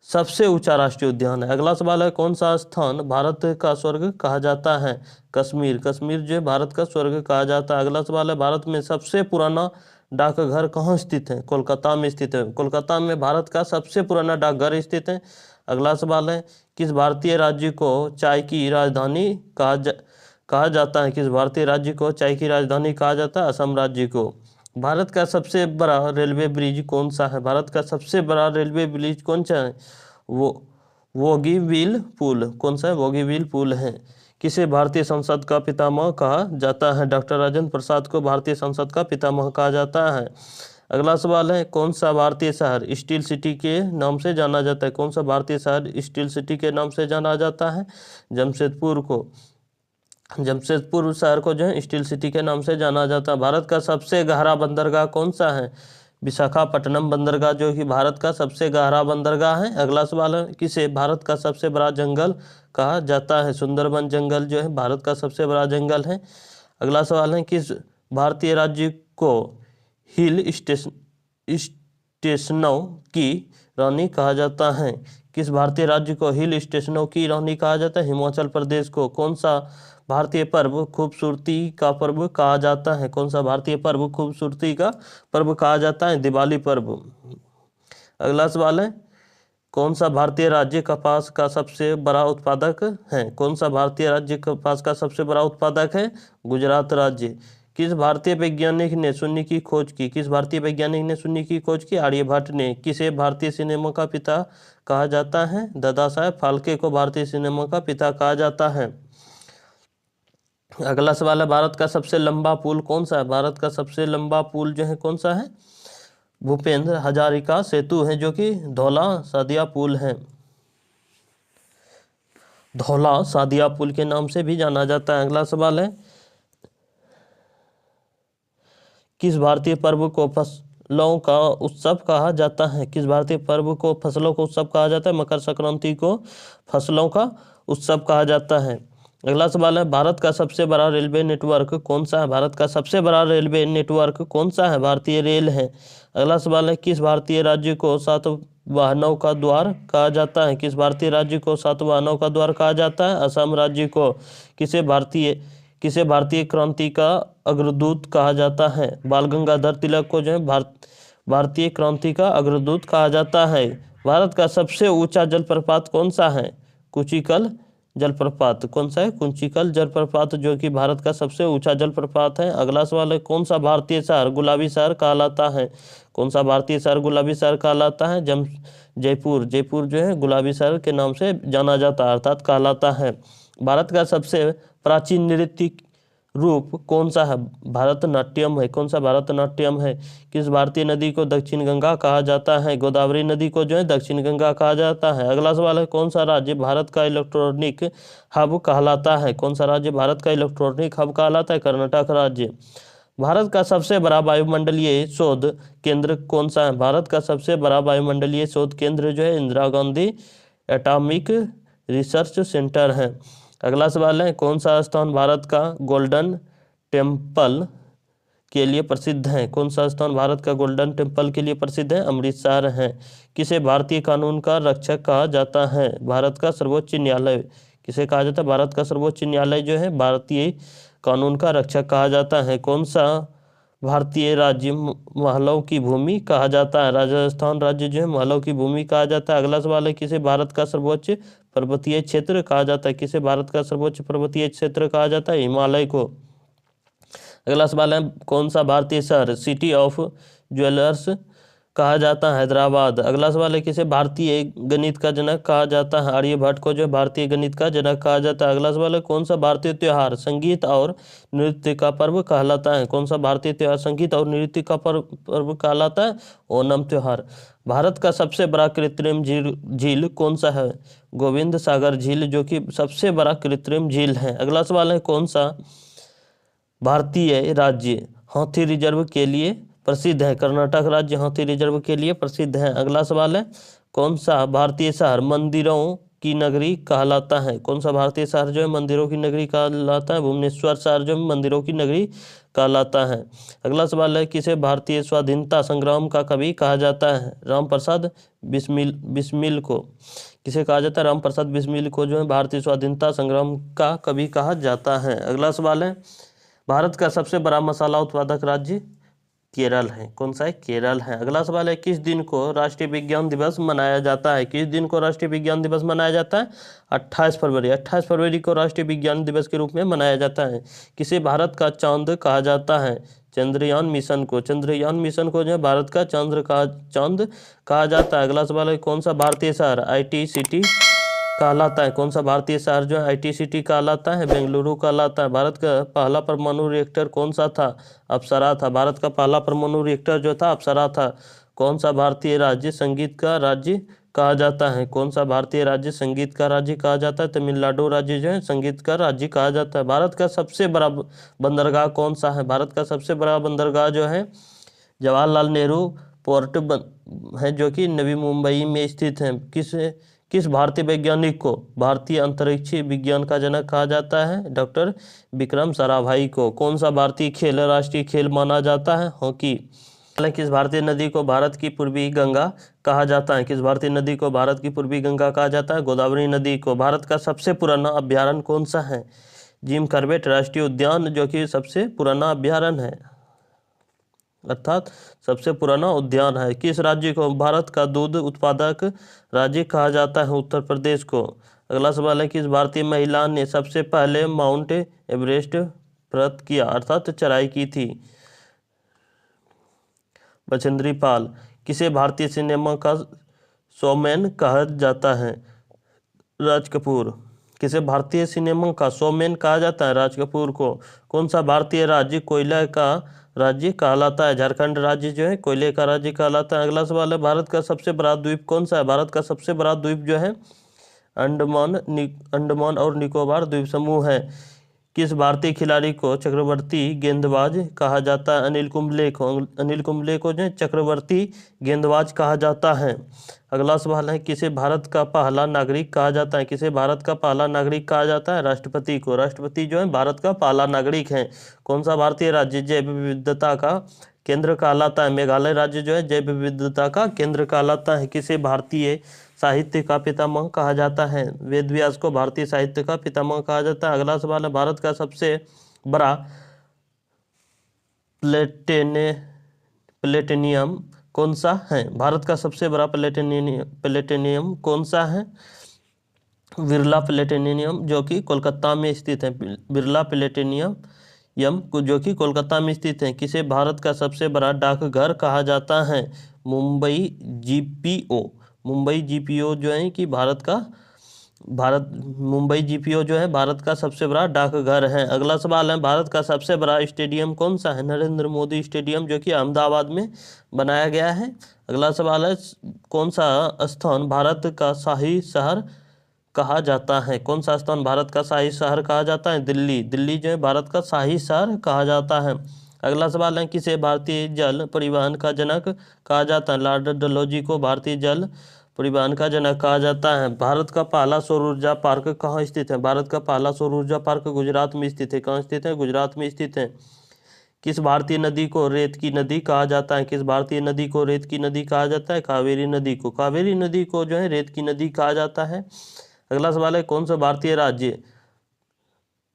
सबसे ऊंचा राष्ट्रीय उद्यान है। अगला सवाल है, कौन सा स्थान भारत का स्वर्ग कहा जाता है? कश्मीर। कश्मीर जो है भारत का स्वर्ग कहा जाता है। अगला सवाल है, भारत में सबसे पुराना डाकघर कहाँ स्थित है? कोलकाता में स्थित है। कोलकाता में भारत का सबसे पुराना डाकघर स्थित है। अगला सवाल है, किस भारतीय राज्य को चाय की राजधानी कहा जाता है? किस भारतीय राज्य को चाय की राजधानी कहा जाता है? असम राज्य को। भारत का सबसे बड़ा रेलवे ब्रिज कौन सा है? भारत का सबसे बड़ा रेलवे ब्रिज कौन सा है? बोगीबील पुल। कौन सा है? बोगीबील पुल है। किसे भारतीय संसद का पितामह कहा जाता है? डॉक्टर राजेंद्र प्रसाद को भारतीय संसद का पितामह कहा जाता है। अगला सवाल है, कौन सा भारतीय शहर स्टील सिटी के नाम से जाना जाता है? कौन सा भारतीय शहर स्टील सिटी के नाम से जाना जाता है? जमशेदपुर शहर को जो है स्टील सिटी के नाम से जाना जाता है। भारत का सबसे गहरा बंदरगाह कौन सा है? विशाखापट्टनम बंदरगाह जो कि भारत का सबसे गहरा बंदरगाह है। अगला सवाल है, किसे भारत का सबसे बड़ा जंगल कहा जाता है? सुंदरबन जंगल जो है भारत का सबसे बड़ा जंगल है। अगला सवाल है, किस भारतीय राज्य को हिल स्टेशनों की रानी कहा जाता है? किस भारतीय राज्य को हिल स्टेशनों की रानी कहा जाता है? हिमाचल प्रदेश को। कौन सा भारतीय पर्व खूबसूरती का पर्व कहा जाता है? कौन सा भारतीय पर्व खूबसूरती का पर्व कहा जाता है? दिवाली पर्व। अगला सवाल है, कौन सा भारतीय राज्य कपास का सबसे बड़ा उत्पादक है? कौन सा भारतीय राज्य कपास का सबसे बड़ा उत्पादक है? गुजरात राज्य। किस भारतीय वैज्ञानिक ने शून्य की खोज की? किस भारतीय वैज्ञानिक ने शून्य की खोज की? आर्यभट्ट ने। किसे भारतीय सिनेमा का पिता कहा जाता है? दादा साहेब फाल्के को भारतीय सिनेमा का पिता कहा जाता है। अगला सवाल है, भारत का सबसे लंबा पुल कौन सा है? भारत का सबसे लंबा पुल जो है कौन सा है? भूपेंद्र हजारिका सेतु है, जो कि धौला सादिया पुल है। धौला सादिया पुल के नाम से भी जाना जाता है। अगला सवाल है, किस भारतीय पर्व को फसलों का उत्सव कहा जाता है? किस भारतीय पर्व को फसलों का उत्सव कहा जाता है? मकर संक्रांति को फसलों का उत्सव कहा जाता है। अगला सवाल है, भारत का सबसे बड़ा रेलवे नेटवर्क कौन सा है? भारत का सबसे बड़ा रेलवे नेटवर्क कौन सा है? भारतीय रेल है। अगला सवाल है, किस भारतीय राज्य को सातवाहनों का द्वार कहा जाता है? किस भारतीय राज्य को सातवाहनों का द्वार कहा जाता है? असम राज्य को। किसे भारतीय क्रांति का अग्रदूत कहा जाता है? बाल गंगाधर तिलक को जो है भारतीय क्रांति का अग्रदूत कहा जाता है। भारत का सबसे ऊंचा जलप्रपात कौन सा है? कुंचिकल जलप्रपात। कौन सा है? कुंचिकल जलप्रपात, जो कि भारत का सबसे ऊंचा जलप्रपात है। अगला सवाल है, कौन सा भारतीय शहर गुलाबी शहर कहलाता है? कौन सा भारतीय शहर गुलाबी शहर कहलाता है? जयपुर। जयपुर जो है गुलाबी शहर के नाम से जाना जाता है, अर्थात कहलाता है। भारत का सबसे प्राचीन नृत्य रूप कौन सा है? भारतनाट्यम है। कौन सा? भारतनाट्यम है। किस भारतीय नदी को दक्षिण गंगा कहा जाता है? गोदावरी नदी को जो है दक्षिण गंगा कहा जाता है। अगला सवाल है, कौन सा राज्य भारत का इलेक्ट्रॉनिक हब कहलाता है? कौन सा राज्य भारत का इलेक्ट्रॉनिक हब कहलाता है? कर्नाटक राज्य। भारत का सबसे बड़ा वायुमंडलीय शोध केंद्र कौन सा है? भारत का सबसे बड़ा वायुमंडलीय शोध केंद्र जो है Indira Gandhi atomic research centre है। अगला सवाल है, कौन सा स्थान भारत का गोल्डन टेम्पल के लिए प्रसिद्ध है? कौन सा स्थान भारत का गोल्डन टेम्पल के लिए प्रसिद्ध है? अमृतसर है। किसे भारतीय कानून का रक्षक कहा जाता है? भारत का सर्वोच्च न्यायालय। किसे कहा जाता है? भारत का सर्वोच्च न्यायालय जो है भारतीय कानून का रक्षक कहा जाता है। कौन सा भारतीय राज्य महलों की भूमि कहा जाता है? राजस्थान राज्य जो है महलों की भूमि कहा जाता है। अगला सवाल है, किसे भारत का सर्वोच्च पर्वतीय क्षेत्र कहा जाता है? किसे भारत का सर्वोच्च पर्वतीय क्षेत्र कहा जाता है? हिमालय को। अगला सवाल है, कौन सा भारतीय शहर सिटी ऑफ ज्वेलर्स कहा जाता है? हैदराबाद। अगला सवाल है, किसे भारतीय गणित का जनक कहा जाता है? आर्यभट्ट को जो भारतीय गणित का जनक कहा जाता है। अगला सवाल है, कौन सा भारतीय त्योहार संगीत और नृत्य का पर्व कहलाता है? कौन सा भारतीय त्योहार संगीत और नृत्य का पर्व कहलाता है? ओणम त्योहार। भारत का सबसे बड़ा कृत्रिम झील कौन सा है? गोविंद सागर झील, जो कि सबसे बड़ा कृत्रिम झील है। अगला सवाल है, कौन सा भारतीय राज्य हाथी रिजर्व के लिए प्रसिद्ध है? कर्नाटक राज्य हाथी रिजर्व के लिए प्रसिद्ध है। अगला सवाल है, कौन सा भारतीय शहर मंदिरों की नगरी कहलाता है? कौन सा भारतीय शहर जो है मंदिरों की नगरी कहलाता है? भुवनेश्वर शहर जो है मंदिरों की नगरी कहलाता है। अगला सवाल है, किसे भारतीय स्वाधीनता संग्राम का कवि कहा जाता है? रामप्रसाद बिस्मिल को। किसे कहा जाता है? रामप्रसाद बिस्मिल को जो है भारतीय स्वाधीनता संग्राम का कवि कहा जाता है। अगला सवाल है, भारत का सबसे बड़ा मसाला उत्पादक राज्य केरल है। कौन सा है? केरल है। अगला सवाल है, किस दिन को राष्ट्रीय विज्ञान दिवस मनाया जाता है? किस दिन को राष्ट्रीय विज्ञान दिवस मनाया जाता है? 28 फरवरी। 28 फरवरी को राष्ट्रीय विज्ञान दिवस के रूप में मनाया जाता है। किसे भारत का चांद कहा जाता है? चंद्रयान मिशन को। चंद्रयान मिशन को जो है भारत का चांद कहा जाता है। अगला सवाल है, कौन सा भारतीय शहर IT सिटी कहलाता है? कौन सा भारतीय शहर जो है आईटी सिटी कहलाता है? बेंगलुरु कहलाता है। भारत का पहला परमाणु रिएक्टर कौन सा था? अप्सरा था। भारत का पहला परमाणु रिएक्टर जो था अप्सरा था। कौन सा भारतीय राज्य संगीत का राज्य कहा जाता है? कौन सा भारतीय राज्य संगीत का राज्य कहा जाता है? तमिलनाडु राज्य जो है संगीत का राज्य कहा जाता है। भारत का सबसे बड़ा बंदरगाह कौन सा है? भारत का सबसे बड़ा बंदरगाह जो है जवाहरलाल नेहरू पोर्ट है, जो कि नवी मुंबई में स्थित है। किस भारतीय वैज्ञानिक को भारतीय अंतरिक्ष विज्ञान का जनक कहा जाता है? डॉक्टर विक्रम साराभाई को। कौन सा भारतीय खेल राष्ट्रीय खेल माना जाता है? हॉकी। किस भारतीय नदी को भारत की पूर्वी गंगा कहा जाता है? किस भारतीय नदी को भारत की पूर्वी गंगा कहा जाता है? गोदावरी नदी को। भारत का सबसे पुराना अभ्यारण्य कौन सा है? जिम कॉर्बेट राष्ट्रीय उद्यान, जो कि सबसे पुराना अभ्यारण्य है, अर्थात सबसे पुराना उद्यान है। किस राज्य को भारत का दूध उत्पादक राज्य कहा जाता है? उत्तर प्रदेश को। अगला सवाल है, किस भारतीय महिला ने सबसे पहले माउंट एवरेस्ट व्रत किया, अर्थात चढ़ाई की थी? बचेंद्री पाल। किसे भारतीय सिनेमा का शोमैन कहा जाता है? राज कपूर। किसे भारतीय सिनेमा का शोमैन कहा जाता है? राज कपूर को। कौन सा भारतीय राज्य कोयला का राज्य कहलाता है? झारखंड राज्य जो है कोयले का राज्य कहलाता है। अगला सवाल है, भारत का सबसे बड़ा द्वीप कौन सा है? भारत का सबसे बड़ा द्वीप जो है अंडमान और निकोबार द्वीप समूह है। किस भारतीय खिलाड़ी को चक्रवर्ती गेंदबाज कहा जाता है? अनिल कुंबले को जो है चक्रवर्ती गेंदबाज कहा जाता है। अगला सवाल है, किसे भारत का पहला नागरिक कहा जाता है? किसे भारत का पहला नागरिक कहा जाता है? राष्ट्रपति को। राष्ट्रपति जो है भारत का पहला नागरिक है। कौन सा भारतीय राज्य जैव विविधता का केंद्र कहलाता है? मेघालय राज्य जो है जैव विविधता का केंद्र कहलाता है। किसे भारतीय साहित्य का पितामह कहा जाता है? वेद व्यास को भारतीय साहित्य का पितामह कहा जाता है। अगला सवाल है, भारत का सबसे बड़ा प्लेटिनियम कौन सा है? भारत का सबसे बड़ा प्लेटिनियम कौन सा है? बिरला प्लेटिनियम, जो कि कोलकाता में स्थित है। बिरला प्लेटिनियम जो कि कोलकाता में स्थित है। किसे भारत का सबसे बड़ा डाकघर कहा जाता है? मुंबई जीपीओ जो है कि मुंबई जीपीओ जो है भारत का सबसे बड़ा डाकघर है। अगला सवाल है, भारत का सबसे बड़ा स्टेडियम कौन सा है? नरेंद्र मोदी स्टेडियम, जो कि अहमदाबाद में बनाया गया है। अगला सवाल है, कौन सा स्थान भारत का शाही शहर कहा जाता है? कौन सा स्थान भारत का शाही शहर कहा जाता है? दिल्ली जो है भारत का शाही शहर कहा जाता है। अगला सवाल है, किसे भारतीय जल परिवहन का जनक कहा जाता है? लॉर्ड डलहौजी को भारतीय जल परिवहन का जनक कहा जाता है। भारत का पहला सौर ऊर्जा पार्क कहाँ स्थित है? भारत का पहला सौर ऊर्जा पार्क गुजरात में स्थित है। कहाँ स्थित है? गुजरात में स्थित है। किस भारतीय नदी को रेत की नदी कहा जाता है? किस भारतीय नदी को रेत की नदी कहा जाता है? कावेरी नदी को। कावेरी नदी को जो है रेत की नदी कहा जाता है। अगला सवाल है, कौन सा भारतीय राज्य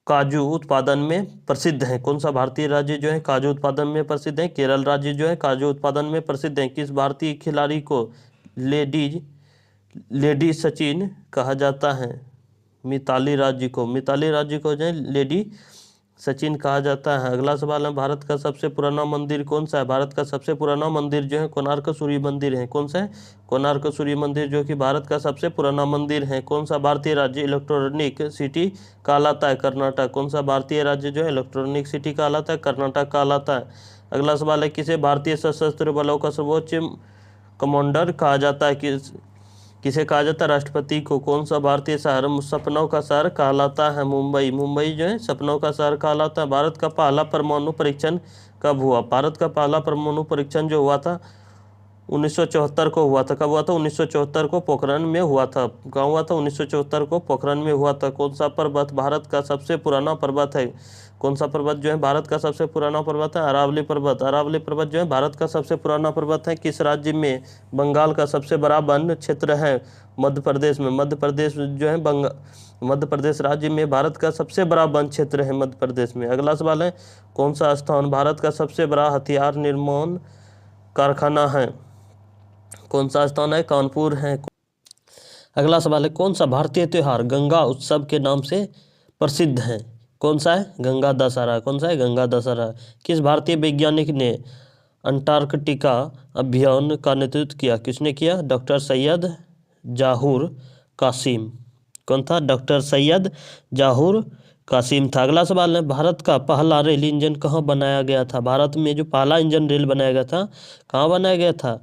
काजू उत्पादन में प्रसिद्ध है? कौन सा भारतीय राज्य जो है काजू उत्पादन में प्रसिद्ध है? केरल राज्य जो है काजू उत्पादन में प्रसिद्ध है। किस भारतीय खिलाड़ी को लेडी सचिन कहा जाता है? मिताली राज्य को जो है लेडी सचिन कहा जाता है। अगला सवाल है, भारत का सबसे पुराना मंदिर कौन सा है? भारत का सबसे पुराना मंदिर जो है कोणार्क सूर्य मंदिर है। कौन सा है? कोणार्क सूर्य मंदिर, जो कि भारत का सबसे पुराना मंदिर है। कौन सा भारतीय राज्य इलेक्ट्रॉनिक सिटी कहलाता है? कर्नाटक। कौन सा भारतीय राज्य जो है इलेक्ट्रॉनिक सिटी कहलाता है? कर्नाटक कहलाता है। अगला सवाल है, किसे भारतीय सशस्त्र बलों का सर्वोच्च कमांडर कहा जाता है? किसे कहा जाता है? राष्ट्रपति को। कौन सा भारतीय शहर सपनों का शहर कहलाता है? मुंबई जो है सपनों का शहर कहलाता है। भारत का पहला परमाणु परीक्षण कब हुआ? भारत का पहला परमाणु परीक्षण जो हुआ था 1974 को हुआ था। कब हुआ था? 1974 को पोखरण में हुआ था। कहाँ हुआ था? 1974 को पोखरण में हुआ था। कौन सा पर्वत भारत का सबसे पुराना पर्वत है? कौन सा पर्वत जो है भारत का सबसे पुराना पर्वत है? अरावली पर्वत जो है भारत का सबसे पुराना पर्वत है। किस राज्य में बंगाल का सबसे बड़ा वन क्षेत्र है? मध्य प्रदेश में। मध्य प्रदेश राज्य में भारत का सबसे बड़ा वन क्षेत्र है मध्य प्रदेश में। अगला सवाल है, कौन सा स्थान भारत का सबसे बड़ा हथियार निर्माण कारखाना है? कौन सा स्थान है? कानपुर है। अगला सवाल है, कौन सा भारतीय त्योहार गंगा उत्सव के नाम से प्रसिद्ध है? कौन सा है? गंगा दशहरा। कौन सा है? गंगा दशहरा। किस भारतीय वैज्ञानिक ने अंटार्कटिका अभियान का नेतृत्व किया? किसने किया? डॉक्टर सैयद जहूर कासिम। कौन था? डॉक्टर सैयद जहूर कासिम था। अगला सवाल है, भारत का पहला रेल इंजन कहाँ बनाया गया था? भारत में जो पहला इंजन रेल बनाया गया था, कहाँ बनाया गया था?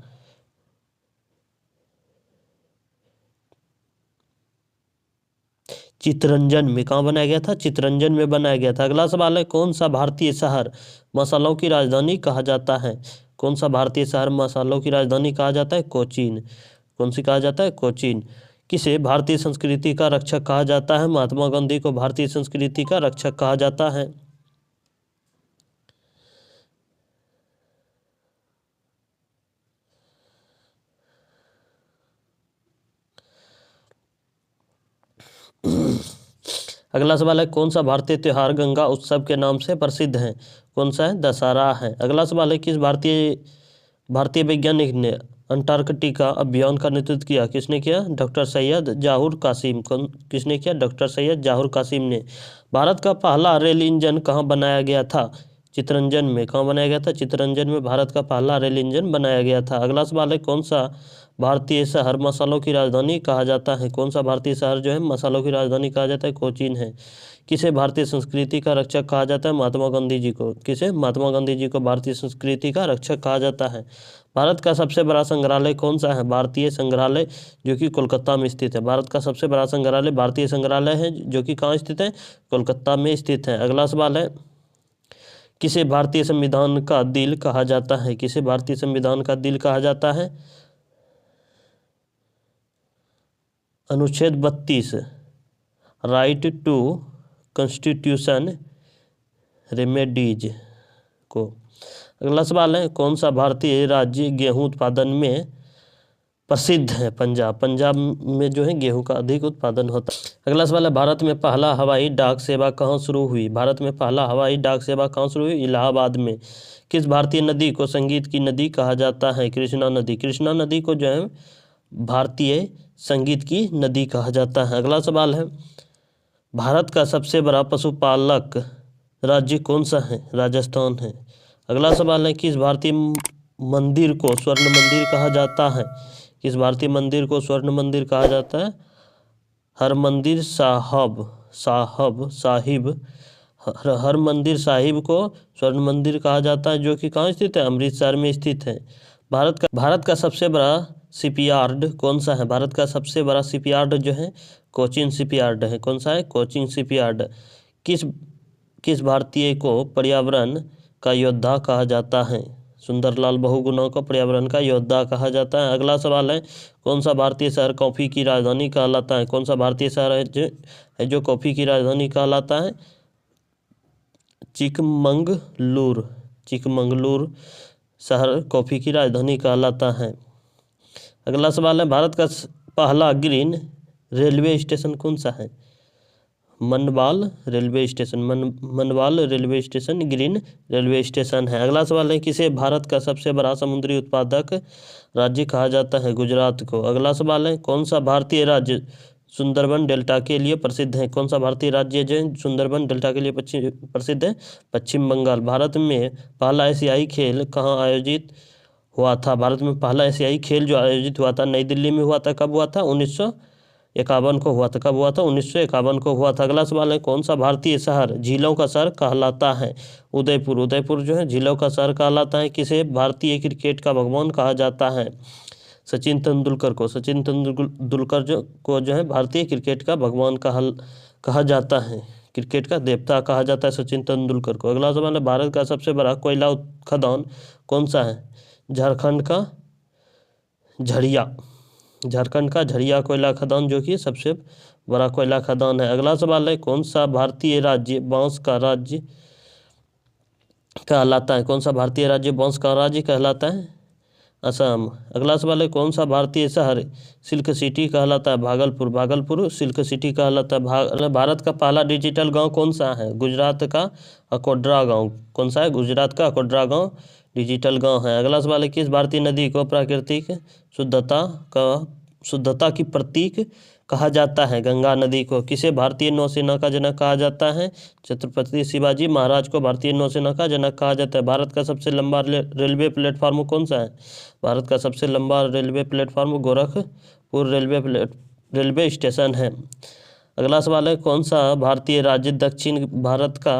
चितरंजन में। कहाँ बनाया गया था? चितरंजन में बनाया गया था। अगला सवाल है, कौन सा भारतीय शहर मसालों की राजधानी कहा जाता है? कौन सा भारतीय शहर मसालों की राजधानी कहा जाता है? कोचीन। कौन सी कहा जाता है? कोचीन। किसे भारतीय संस्कृति का रक्षक कहा जाता है? महात्मा गांधी को भारतीय संस्कृति का रक्षक कहा जाता है। अगला सवाल है, कौन सा भारतीय त्योहार गंगा उत्सव के नाम से प्रसिद्ध है? कौन सा है? दशहरा है। अगला सवाल है, किस भारतीय भारतीय वैज्ञानिक ने अंटार्कटिका अभियान का नेतृत्व किया? किसने किया? डॉक्टर सैयद जहूर कासिम। कौन किसने किया? डॉक्टर सैयद जहूर कासिम ने। भारत का पहला रेल इंजन कहाँ बनाया गया था? चितरंजन में। कहाँ बनाया गया था? चितरंजन में भारत का पहला रेल इंजन बनाया गया था। अगला सवाल है, कौन सा भारतीय शहर मसालों की राजधानी कहा जाता है? कौन सा भारतीय शहर जो है मसालों की राजधानी कहा जाता है? कोचीन है। किसे भारतीय संस्कृति का रक्षक कहा जाता है? महात्मा गांधी जी को। किसे? महात्मा गांधी जी को भारतीय संस्कृति का रक्षक कहा जाता है। भारत का सबसे बड़ा संग्रहालय कौन सा है? भारतीय संग्रहालय, जो कि कोलकाता में स्थित है। भारत का सबसे बड़ा संग्रहालय भारतीय संग्रहालय है, जो कि कहाँ स्थित है? कोलकाता में स्थित है। अगला सवाल है, किसे भारतीय संविधान का दिल कहा जाता है? किसे भारतीय संविधान का दिल कहा जाता है? अनुच्छेद 32, राइट टू कॉन्स्टिट्यूशन रेमेडीज को। अगला सवाल है, कौन सा भारतीय राज्य गेहूं उत्पादन में प्रसिद्ध है? पंजाब। पंजाब में जो है गेहूं का अधिक उत्पादन होता है। अगला सवाल है, भारत में पहला हवाई डाक सेवा कहाँ शुरू हुई? भारत में पहला हवाई डाक सेवा कहाँ शुरू हुई? इलाहाबाद में। किस भारतीय नदी को संगीत की नदी कहा जाता है? कृष्णा नदी। कृष्णा नदी को जो है भारतीय संगीत की नदी कहा जाता है। अगला सवाल है, भारत का सबसे बड़ा पशुपालक राज्य कौन सा है? राजस्थान है। अगला सवाल है, किस भारतीय मंदिर को स्वर्ण मंदिर कहा जाता है? किस भारतीय मंदिर को स्वर्ण मंदिर कहा जाता है? हरमंदिर साहिब हरमंदिर साहिब को स्वर्ण मंदिर कहा जाता है, जो कि कहाँ स्थित है? अमृतसर में स्थित है। भारत का सबसे बड़ा शिपयार्ड कौन सा है? भारत का सबसे बड़ा शिपयार्ड जो है कोचीन शिपयार्ड है। कौन सा है? कोचीन शिपयार्ड। किस किस भारतीय को पर्यावरण का योद्धा कहा जाता है? सुंदरलाल बहुगुणा को पर्यावरण का योद्धा कहा जाता है। अगला सवाल है, कौन सा भारतीय शहर कॉफी की राजधानी कहलाता है? कौन सा भारतीय शहर है जो कॉफी की राजधानी कहलाता है? चिकमंगलुरु। चिकमंगलुरु शहर कॉफी की राजधानी कहलाता है। अगला सवाल है, भारत का पहला ग्रीन रेलवे स्टेशन कौन सा है? Manwal railway station. Manwal railway station green railway station है। अगला सवाल है, किसे भारत का सबसे बड़ा समुद्री उत्पादक राज्य कहा जाता है? गुजरात को। अगला सवाल है, कौन सा भारतीय राज्य सुंदरबन डेल्टा के लिए प्रसिद्ध है? कौन सा भारतीय राज्य जो है सुंदरबन डेल्टा के लिए प्रसिद्ध है? पश्चिम बंगाल। भारत में पहला एशियाई खेल कहाँ आयोजित हुआ था? भारत में पहला एशियाई खेल जो आयोजित हुआ था नई दिल्ली में हुआ था। कब हुआ था? 1951 को हुआ था। कब हुआ था? 1951 को हुआ था। अगला सवाल है, कौन सा भारतीय शहर झीलों का शहर कहलाता है? उदयपुर। उदयपुर जो है झीलों का शहर कहलाता है। किसे भारतीय क्रिकेट का भगवान कहा जाता है? सचिन तेंदुलकर को। सचिन तेंदुलकर को जो है भारतीय क्रिकेट का भगवान कहा जाता है, क्रिकेट का देवता कहा जाता है सचिन तेंदुलकर को। अगला सवाल है, भारत का सबसे बड़ा कोयला खदान कौन सा है? झारखंड का झरिया। झारखंड का झरिया कोयला खदान जो कि सबसे बड़ा कोयला खदान है। अगला सवाल है, कौन सा भारतीय राज्य बांस का राज्य कहलाता है? कौन सा भारतीय राज्य बांस का राज्य कहलाता है? असम। अगला सवाल है, कौन सा भारतीय शहर सिल्क सिटी कहलाता है? भागलपुर। भागलपुर सिल्क सिटी कहलाता है। भारत का पहला डिजिटल गांव कौन सा है? गुजरात का अकोड्रा गांव। कौन सा है? गुजरात का अकोड्रा गांव डिजिटल गांव है। अगला सवाल है, किस भारतीय नदी को प्राकृतिक शुद्धता की प्रतीक कहा जाता है? गंगा नदी को। किसे भारतीय नौसेना का जनक कहा जाता है? छत्रपति शिवाजी महाराज को भारतीय नौसेना का जनक कहा जाता है। भारत का सबसे लंबा रेलवे प्लेटफार्म कौन सा है? भारत का सबसे लंबा railway platform Gorakhpur railway station है। अगला सवाल है, कौन सा भारतीय राज्य दक्षिण भारत का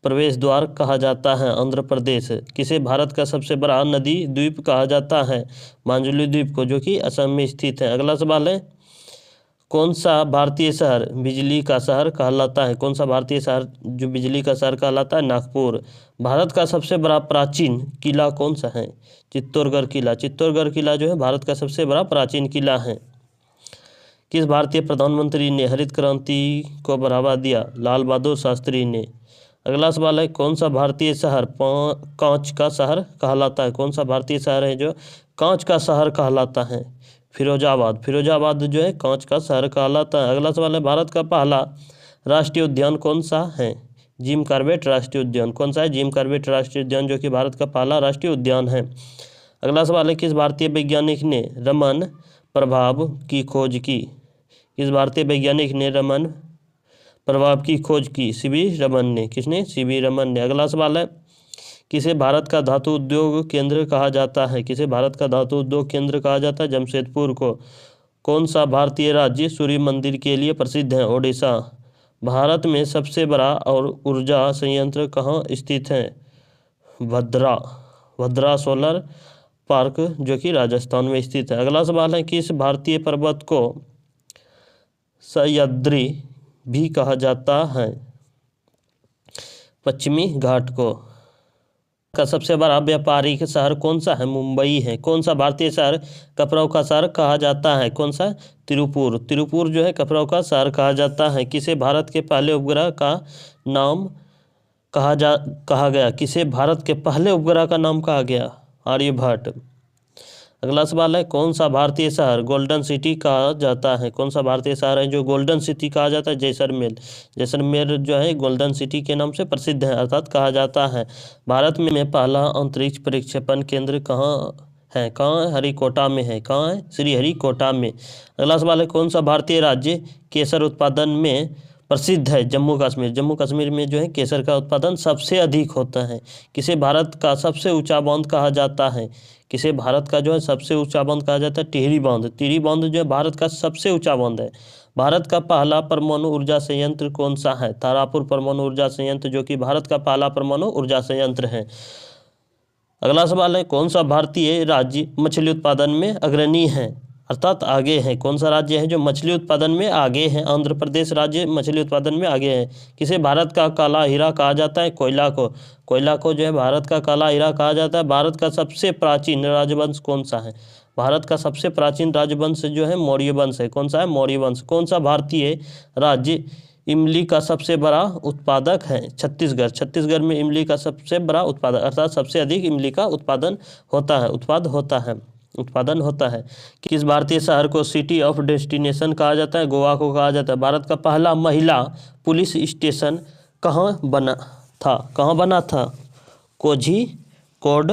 प्रवेश द्वार कहा जाता है? आंध्र प्रदेश। किसे भारत का सबसे बड़ा नदी द्वीप कहा जाता है? माजुली द्वीप को, जो कि असम में स्थित है। अगला सवाल है, कौन सा भारतीय शहर बिजली का शहर कहलाता है? कौन सा भारतीय शहर जो बिजली का शहर कहलाता है? नागपुर। भारत का सबसे बड़ा प्राचीन किला कौन सा है? चित्तौड़गढ़ किला। चित्तौड़गढ़ किला जो है भारत का सबसे बड़ा प्राचीन किला है। किस भारतीय प्रधानमंत्री ने हरित क्रांति को बढ़ावा दिया? लाल बहादुर शास्त्री ने। अगला सवाल है, कौन सा भारतीय शहर कांच का शहर कहलाता है? कौन सा भारतीय शहर है जो कांच का शहर कहलाता है? फिरोजाबाद। फिरोजाबाद जो है कांच का शहर कहलाता है। अगला सवाल है, भारत का पहला राष्ट्रीय उद्यान कौन सा है? जिम कॉर्बेट राष्ट्रीय उद्यान। कौन सा है? जिम कॉर्बेट राष्ट्रीय उद्यान, जो कि भारत का पहला राष्ट्रीय उद्यान है। अगला सवाल है, किस भारतीय वैज्ञानिक ने रमन प्रभाव की खोज की? किस भारतीय वैज्ञानिक ने रमन प्रभाव की खोज की? सीवी रमन ने। किसने? सीवी रमन ने। अगला सवाल है, किसे भारत का धातु उद्योग केंद्र कहा जाता है? किसे भारत का धातु उद्योग केंद्र कहा जाता है? जमशेदपुर को। कौन सा भारतीय राज्य सूर्य मंदिर के लिए प्रसिद्ध है? ओडिशा। भारत में सबसे बड़ा और ऊर्जा संयंत्र कहाँ स्थित है? भद्रा सोलर पार्क, जो कि राजस्थान में स्थित है। अगला सवाल है, किस भारतीय पर्वत को सह्याद्री भी कहा जाता है? पश्चिमी घाट को। का सबसे बड़ा व्यापारिक शहर कौन सा है? मुंबई है। कौन सा भारतीय शहर कपड़ों का शहर कहा जाता है? कौन सा? तिरुपुर। तिरुपुर जो है कपड़ों का शहर कहा जाता है। किसे भारत के पहले उपग्रह का नाम कहा गया? किसे भारत के पहले उपग्रह का नाम कहा गया? आर्यभट्ट। अगला सवाल है, कौन सा भारतीय शहर गोल्डन सिटी कहा जाता है? कौन सा भारतीय शहर है जो गोल्डन सिटी कहा जाता है? जैसलमेर। जैसलमेर जो है गोल्डन सिटी के नाम से प्रसिद्ध है, अर्थात कहा जाता है। भारत में पहला अंतरिक्ष प्रक्षेपण केंद्र कहाँ है? कहाँ है? हरिकोटा में है। कहाँ है? श्रीहरिकोटा में। अगला सवाल है, कौन सा भारतीय राज्य केसर उत्पादन में प्रसिद्ध है? जम्मू कश्मीर। जम्मू कश्मीर में जो है केसर का उत्पादन सबसे अधिक होता है। किसे भारत का सबसे ऊंचा बांध कहा जाता है? किसे भारत का जो है सबसे ऊंचा बांध कहा जाता है? टिहरी बांध। टिहरी बांध जो है भारत का सबसे ऊंचा बांध है। भारत का पहला परमाणु ऊर्जा संयंत्र कौन सा है? तारापुर परमाणु ऊर्जा संयंत्र, जो कि भारत का पहला परमाणु ऊर्जा संयंत्र है। अगला सवाल है, कौन सा भारतीय राज्य मछली उत्पादन में अग्रणी है, अर्थात आगे है? कौन सा राज्य है जो मछली उत्पादन में आगे है? आंध्र प्रदेश राज्य मछली उत्पादन में आगे है। किसे भारत का काला हीरा कहा जाता है? कोयला को। कोयला को जो है भारत का काला हीरा कहा जाता है। भारत का सबसे प्राचीन राजवंश कौन सा है? भारत का सबसे प्राचीन राजवंश जो है मौर्य वंश है। कौन सा है? मौर्य वंश। कौन सा भारतीय राज्य इमली का सबसे बड़ा उत्पादक है? छत्तीसगढ़। छत्तीसगढ़ में इमली का सबसे बड़ा उत्पादक, अर्थात सबसे अधिक इमली का उत्पादन होता है। किस भारतीय शहर को सिटी ऑफ डेस्टिनेशन कहा जाता है? गोवा को कहा जाता है। भारत का पहला महिला पुलिस स्टेशन कहाँ बना था? कोझिकोड,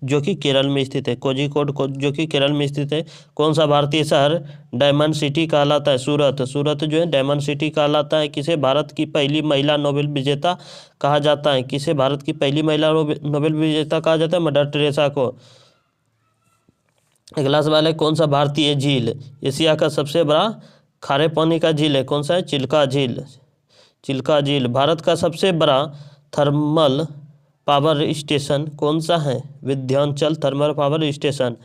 जो कि केरल में स्थित है। कोझिकोड जो कि केरल में स्थित है। कौन सा भारतीय शहर डायमंड सिटी कहलाता है? सूरत। सूरत जो है डायमंड सिटी कहलाता है। किसे भारत की पहली महिला नोबेल विजेता कहा जाता है? किसे भारत की पहली महिला नोबेल विजेता कहा जाता है? मदर टेरेसा को। अगला सवाल है, कौन सा भारतीय झील एशिया का सबसे बड़ा खारे पानी का झील है? कौन सा है? चिल्का झील। चिल्का झील। भारत का सबसे बड़ा थर्मल पावर स्टेशन कौन सा है? Vindhyachal thermal power station.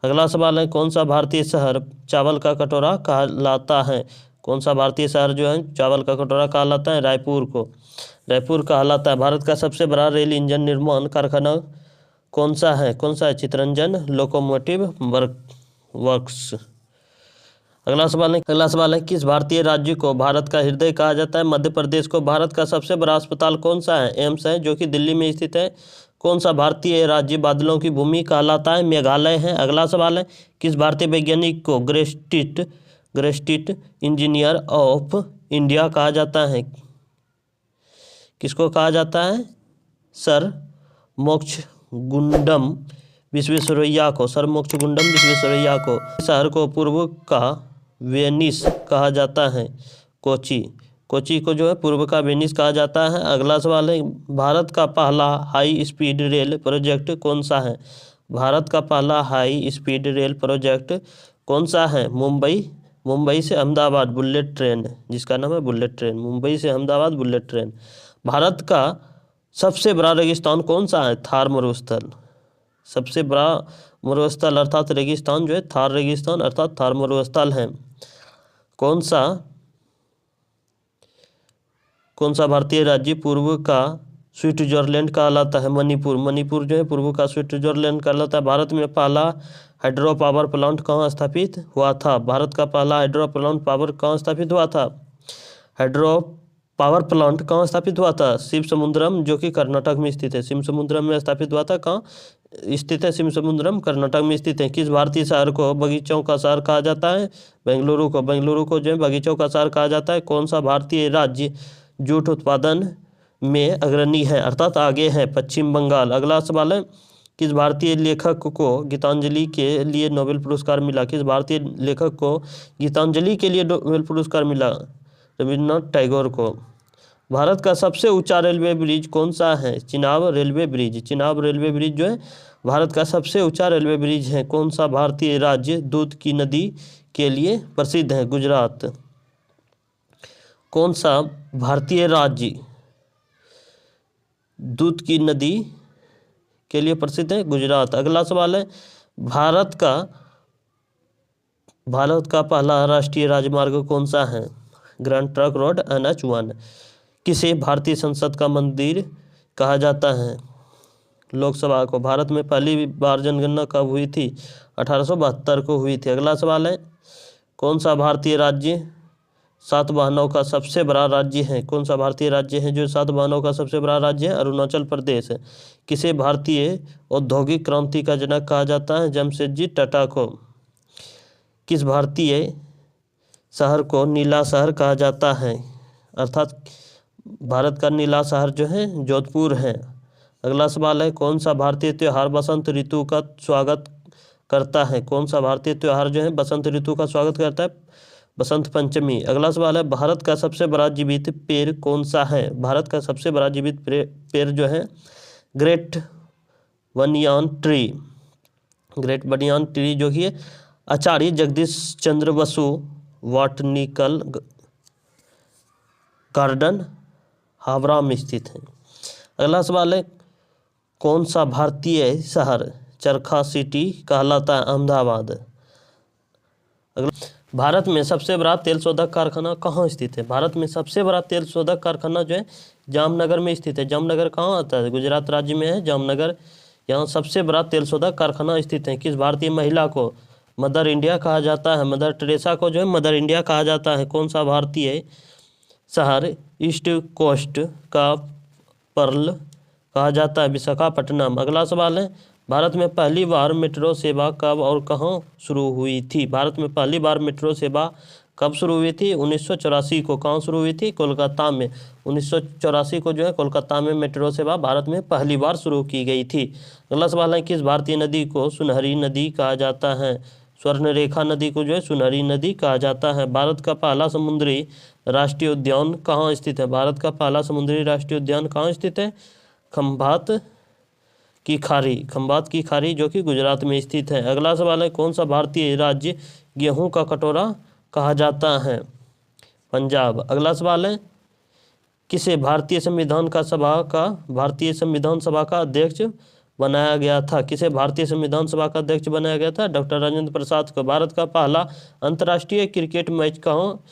अगला सवाल है, कौन सा भारतीय शहर चावल का कटोरा कहलाता है? कौन सा भारतीय शहर जो है चावल का कटोरा कहलाता है? रायपुर को। रायपुर कहलाता है। भारत का सबसे बड़ा रेल इंजन निर्माण कारखाना कौन सा है? Chittaranjan locomotive works. अगला सवाल है, किस भारतीय राज्य को भारत का हृदय कहा जाता है? मध्य प्रदेश को। भारत का सबसे बड़ा अस्पताल कौन सा है? एम्स है, जो कि दिल्ली में स्थित है। कौन सा भारतीय राज्य बादलों की भूमि कहलाता है? मेघालय है। अगला सवाल है, किस भारतीय वैज्ञानिक को ग्रेस्टिट इंजीनियर ऑफ इंडिया कहा जाता है? किसको कहा जाता है? सर मोक्षगुंडम विश्वेश्वरैया को। सर मोक्षगुंडम विश्वेश्वरैया को। शहर को पूर्व का वेनिस कहा जाता है? कोची। कोची को जो है पूर्व का वेनिस कहा जाता है। अगला सवाल है, भारत का पहला हाई स्पीड रेल प्रोजेक्ट कौन सा है? भारत का पहला हाई स्पीड रेल प्रोजेक्ट कौन सा है? मुंबई मुंबई से अहमदाबाद बुलेट ट्रेन, जिसका नाम है बुलेट ट्रेन, मुंबई से अहमदाबाद बुलेट ट्रेन। भारत का सबसे बड़ा रेगिस्तान कौन सा है? थार मरुस्थल। सबसे बड़ा मरुस्थल अर्थात रेगिस्तान जो है थार रेगिस्तान अर्थात थार मरुस्थल है। कौन सा भारतीय राज्य पूर्व का स्विट्जरलैंड कहलाता है? मणिपुर। मणिपुर जो है पूर्व का स्विट्जरलैंड कहलाता है। भारत में पहला हाइड्रो पावर प्लांट कहाँ स्थापित हुआ था? भारत का पहला हाइड्रो प्लांट पावर कहाँ स्थापित हुआ था? हाइड्रो पावर प्लांट कहाँ स्थापित हुआ था? शिवसमुद्रम, जो कि कर्नाटक में स्थित है। शिवसमुद्रम में स्थापित हुआ था। कहाँ स्थित है? शिवसमुद्रम कर्नाटक में स्थित है। किस भारतीय शहर को बगीचों का शहर कहा जाता है? बेंगलुरु को। बेंगलुरु को जो है बगीचों का शहर कहा जाता है। कौन सा भारतीय राज्य जूट उत्पादन में अग्रणी है अर्थात आगे है? पश्चिम बंगाल। अगला सवाल है, किस भारतीय लेखक को गीतांजलि के लिए नोबेल पुरस्कार मिला? किस भारतीय लेखक को गीतांजलि के लिए नोबेल पुरस्कार मिला? रविन्द्रनाथ टैगोर को। भारत का सबसे ऊंचा रेलवे ब्रिज कौन सा है? Chenab railway bridge. Chenab railway bridge जो है भारत का सबसे ऊंचा रेलवे ब्रिज है। कौन सा भारतीय राज्य दूध की नदी के लिए प्रसिद्ध है? गुजरात। कौन सा भारतीय राज्य दूध की नदी के लिए प्रसिद्ध है? गुजरात। अगला सवाल है, भारत का पहला राष्ट्रीय राजमार्ग कौन सा है? Grand trunk road NH1। किसे भारतीय संसद का मंदिर कहा जाता है? लोकसभा को। भारत में पहली बार जनगणना कब हुई थी? 1872 को हुई थी। अगला सवाल है, कौन सा भारतीय राज्य सातवाहनों का सबसे बड़ा राज्य है? कौन सा भारतीय राज्य है जो सातवाहनों का सबसे बड़ा राज्य है? अरुणाचल प्रदेश। किसे भारतीय औद्योगिक क्रांति का जनक कहा जाता है? जमशेदजी टाटा को। किस भारतीय शहर को नीला शहर कहा जाता है? अर्थात भारत का नीला शहर जो है जोधपुर है। अगला सवाल है, कौन सा भारतीय त्यौहार बसंत ऋतु का स्वागत करता है? कौन सा भारतीय त्यौहार जो है बसंत ऋतु का स्वागत करता है? बसंत पंचमी। अगला सवाल है, भारत का सबसे बड़ा जीवित पेड़ कौन सा है? भारत का सबसे बड़ा जीवित पेड़ जो है great banyan tree. Great banyan tree जो कि आचार्य जगदीश चंद्र बसु बॉटनिकल गार्डन हावड़ा में स्थित है। अगला सवाल है, कौन सा भारतीय शहर चरखा सिटी कहलाता है? अहमदाबाद। अगला, भारत में सबसे बड़ा तेल शोधक कारखाना कहाँ स्थित है? भारत में सबसे बड़ा तेल शोधक कारखाना जो है जामनगर में स्थित है। जामनगर कहाँ आता है? गुजरात राज्य में है जामनगर। यहाँ सबसे बड़ा तेल शोधक कारखाना स्थित है। किस भारतीय महिला को मदर इंडिया कहा जाता है? मदर टेरेसा को जो है मदर इंडिया कहा जाता है। कौन सा भारतीय शहर ईस्ट कोस्ट का पर्ल कहा जाता है? विशाखापट्टनम। अगला सवाल है, भारत में पहली बार मेट्रो सेवा कब और कहाँ शुरू हुई थी? भारत में पहली बार मेट्रो सेवा कब शुरू हुई थी? 1984 को। कहाँ शुरू हुई थी? कोलकाता में। 1984 को जो है कोलकाता में मेट्रो सेवा भारत में पहली बार शुरू की गई थी। अगला सवाल है, किस भारतीय नदी को सुनहरी नदी कहा जाता है? स्वर्णरेखा नदी को जो है सुनहरी नदी कहा जाता है। भारत का पहला समुद्री राष्ट्रीय उद्यान कहाँ स्थित है? भारत का पहला समुद्री राष्ट्रीय उद्यान कहाँ स्थित है? खंभात की खाड़ी। खंभात की खाड़ी जो कि गुजरात में स्थित है। अगला सवाल है, कौन सा भारतीय राज्य गेहूं का कटोरा कहा जाता है? पंजाब। अगला सवाल है, किसे भारतीय संविधान सभा का अध्यक्ष बनाया गया था? किसे भारतीय संविधान सभा का अध्यक्ष बनाया गया था? डॉक्टर राजेंद्र प्रसाद को। भारत का पहला अंतर्राष्ट्रीय क्रिकेट मैच कहाँ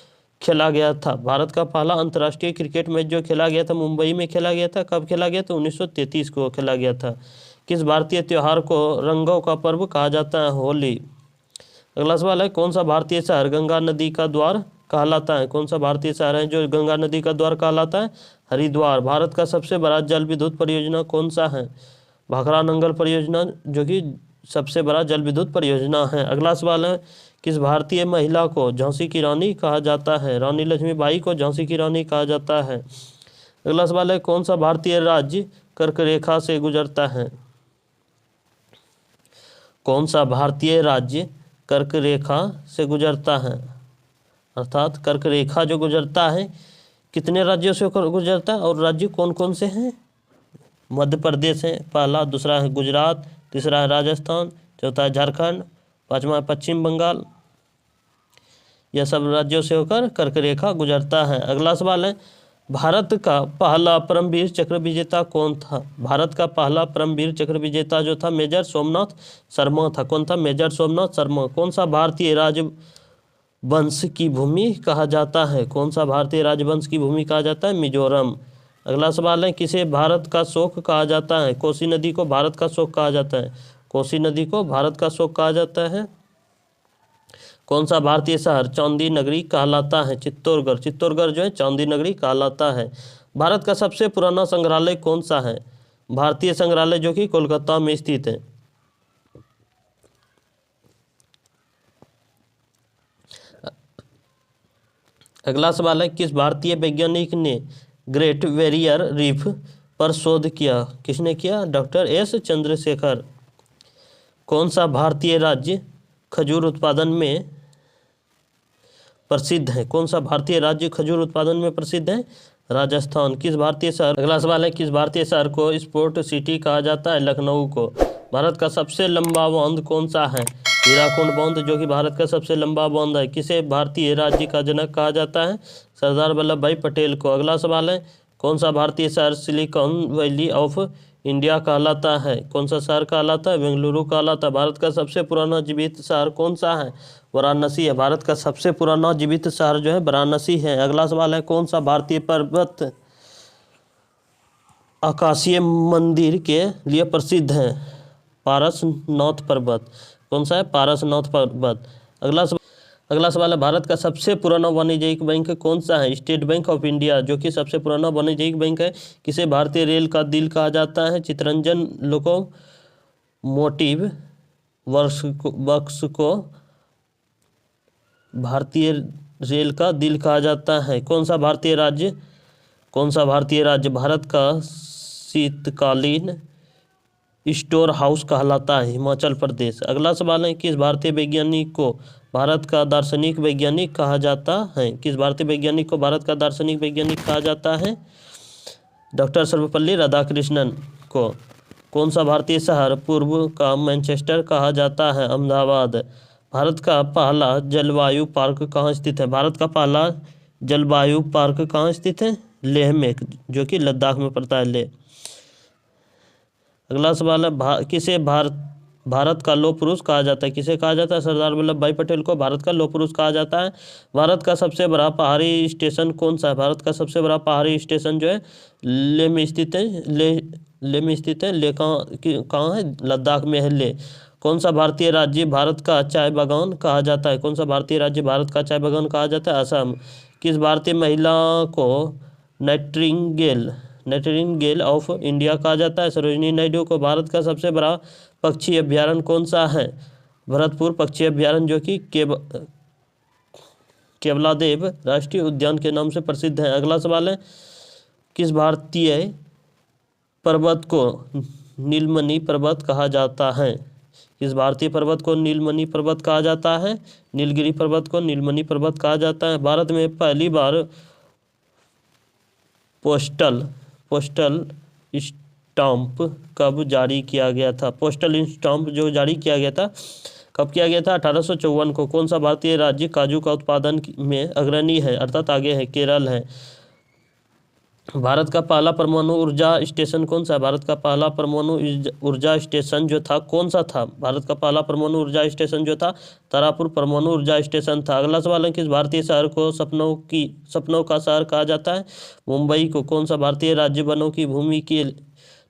खेला गया था? भारत का पहला अंतर्राष्ट्रीय क्रिकेट मैच जो खेला गया था मुंबई में खेला गया था। कब खेला गया था? 1933 को खेला गया था। किस भारतीय त्यौहार को रंगों का पर्व कहा जाता है? होली। अगला सवाल है, कौन सा भारतीय शहर गंगा नदी का द्वार कहलाता है? कौन सा भारतीय शहर है जो गंगा नदी का द्वार कहलाता है? हरिद्वार। भारत का सबसे बड़ा जल विद्युत परियोजना कौन सा है? भाखड़ा नंगल परियोजना जो कि सबसे बड़ा जल विद्युत परियोजना है। अगला सवाल है, किस भारतीय महिला को झांसी की रानी कहा जाता है? रानी लक्ष्मीबाई को झांसी की रानी कहा जाता है। अगला सवाल है, कौन सा भारतीय राज्य कर्क रेखा से गुजरता है? कौन सा भारतीय राज्य कर्क रेखा से गुजरता है? अर्थात कर्क रेखा जो गुजरता है कितने राज्यों से गुजरता है और राज्य कौन कौन से हैं? मध्य प्रदेश है पहला, दूसरा है गुजरात, तीसरा है राजस्थान, चौथा है झारखंड, पांचवा है पश्चिम बंगाल। यह सब राज्यों से होकर कर्क रेखा गुजरता है। अगला सवाल है, भारत का पहला परमवीर चक्र विजेता कौन था? भारत का पहला परमवीर चक्र विजेता जो था मेजर सोमनाथ शर्मा था। कौन था? मेजर सोमनाथ शर्मा। कौन सा भारतीय राजवंश की भूमि कहा जाता है? कौन सा भारतीय राजवंश की भूमि कहा जाता है? मिजोरम। अगला सवाल है, किसे भारत का शोक कहा जाता है? कोसी नदी को भारत का शोक कहा जाता है। कोसी नदी को भारत का शोक कहा जाता है। कौन सा भारतीय शहर चांदी नगरी कहलाता है? चित्तौड़गढ़। चित्तौड़गढ़ जो है चांदी नगरी कहलाता है। भारत का सबसे पुराना संग्रहालय कौन सा है? भारतीय संग्रहालय जो कि कोलकाता में स्थित है। अगला सवाल है, किस भारतीय वैज्ञानिक ने ग्रेट बैरियर रीफ पर शोध किया? किसने किया? Doctor S Chandrashekhar. कौन सा भारतीय राज्य खजूर उत्पादन में प्रसिद्ध है? कौन सा भारतीय राज्य खजूर उत्पादन में प्रसिद्ध है? राजस्थान। किस भारतीय शहर अगला सवाल है, किस भारतीय शहर को स्पोर्ट सिटी कहा जाता है? लखनऊ को। भारत का सबसे लंबा बांध कौन सा है? हीराकुंड बांध जो कि भारत का सबसे लंबा बांध है। किसे भारतीय राज्य का जनक कहा जाता है? सरदार वल्लभ भाई पटेल को। अगला सवाल है, कौन सा भारतीय शहर सिलिकॉन वैली ऑफ इंडिया कहलाता है? कौन सा शहर कहलाता है? बेंगलुरु कहलाता है। भारत का सबसे पुराना जीवित शहर कौन सा है? वाराणसी है। भारत का सबसे पुराना जीवित शहर जो है वाराणसी है। अगला सवाल है, कौन सा भारतीय पर्वत आकाशीय मंदिर के लिए प्रसिद्ध है? पारसनाथ पर्वत। कौन सा है? पारसनाथ पर्वत। अगला सवाल है, भारत का सबसे पुराना वाणिज्यिक बैंक कौन सा है? स्टेट बैंक ऑफ इंडिया जो कि सबसे पुराना वाणिज्यिक बैंक है। किसे भारतीय रेल का दिल कहा जाता है? चितरंजन लोकोमोटिव वर्क्स को भारतीय रेल का दिल कहा जाता है। कौन सा भारतीय राज्य भारत का शीतकालीन स्टोर हाउस कहलाता है? हिमाचल प्रदेश। अगला सवाल है, किस भारतीय वैज्ञानिक को भारत का दार्शनिक वैज्ञानिक कहा जाता है? किस भारतीय वैज्ञानिक को भारत का दार्शनिक वैज्ञानिक कहा जाता है? डॉक्टर सर्वपल्ली राधाकृष्णन को। कौन सा भारतीय शहर पूर्व का मैनचेस्टर कहा जाता है? अहमदाबाद। भारत का पहला जलवायु पार्क कहाँ स्थित है? भारत का पहला जलवायु पार्क कहाँ स्थित है? लेह में, जो कि लद्दाख में पड़ता है, लेह। अगला सवाल है, किसे भारत का लौह पुरुष कहा जाता है? किसे कहा जाता है? सरदार वल्लभ भाई पटेल को भारत का लौह पुरुष कहा जाता है। भारत का सबसे बड़ा पहाड़ी स्टेशन कौन सा है? भारत का सबसे बड़ा पहाड़ी स्टेशन जो है लेह में स्थित है। लेह में स्थित है। लेह कहाँ है? लद्दाख में है लेह। कौन सा भारतीय राज्य भारत का चाय बागान कहा जाता है? कौन सा भारतीय राज्य भारत का चाय बागान कहा जाता है? असम। किस भारतीय महिला को नाइटिंगेल ऑफ इंडिया कहा जाता है? सरोजिनी नायडू को। भारत का सबसे बड़ा पक्षी अभ्यारण्य कौन सा है? भरतपुर पक्षी अभ्यारण्य जो कि केवलादेव राष्ट्रीय उद्यान के नाम से प्रसिद्ध है। अगला सवाल है, किस भारतीय पर्वत को नीलमणि पर्वत कहा जाता है? किस भारतीय पर्वत को नीलमणि पर्वत कहा जाता है? नीलगिरी पर्वत को नीलमणि पर्वत कहा जाता है। भारत में पहली बार पोस्टल स्टाम्प कब जारी किया गया था? पोस्टल स्टाम्प जो जारी किया गया था कब किया गया था? 1854 को। कौन सा भारतीय राज्य काजू का उत्पादन में अग्रणी है, अर्थात आगे है? केरल है। भारत का पहला परमाणु ऊर्जा स्टेशन कौन सा है? भारत का पहला परमाणु ऊर्जा स्टेशन जो था कौन सा था? भारत का पहला परमाणु ऊर्जा स्टेशन जो था तारापुर परमाणु ऊर्जा स्टेशन था। अगला सवाल है, किस भारतीय शहर को सपनों का शहर कहा जाता है? मुंबई को। कौन सा भारतीय राज्य वनों की भूमि के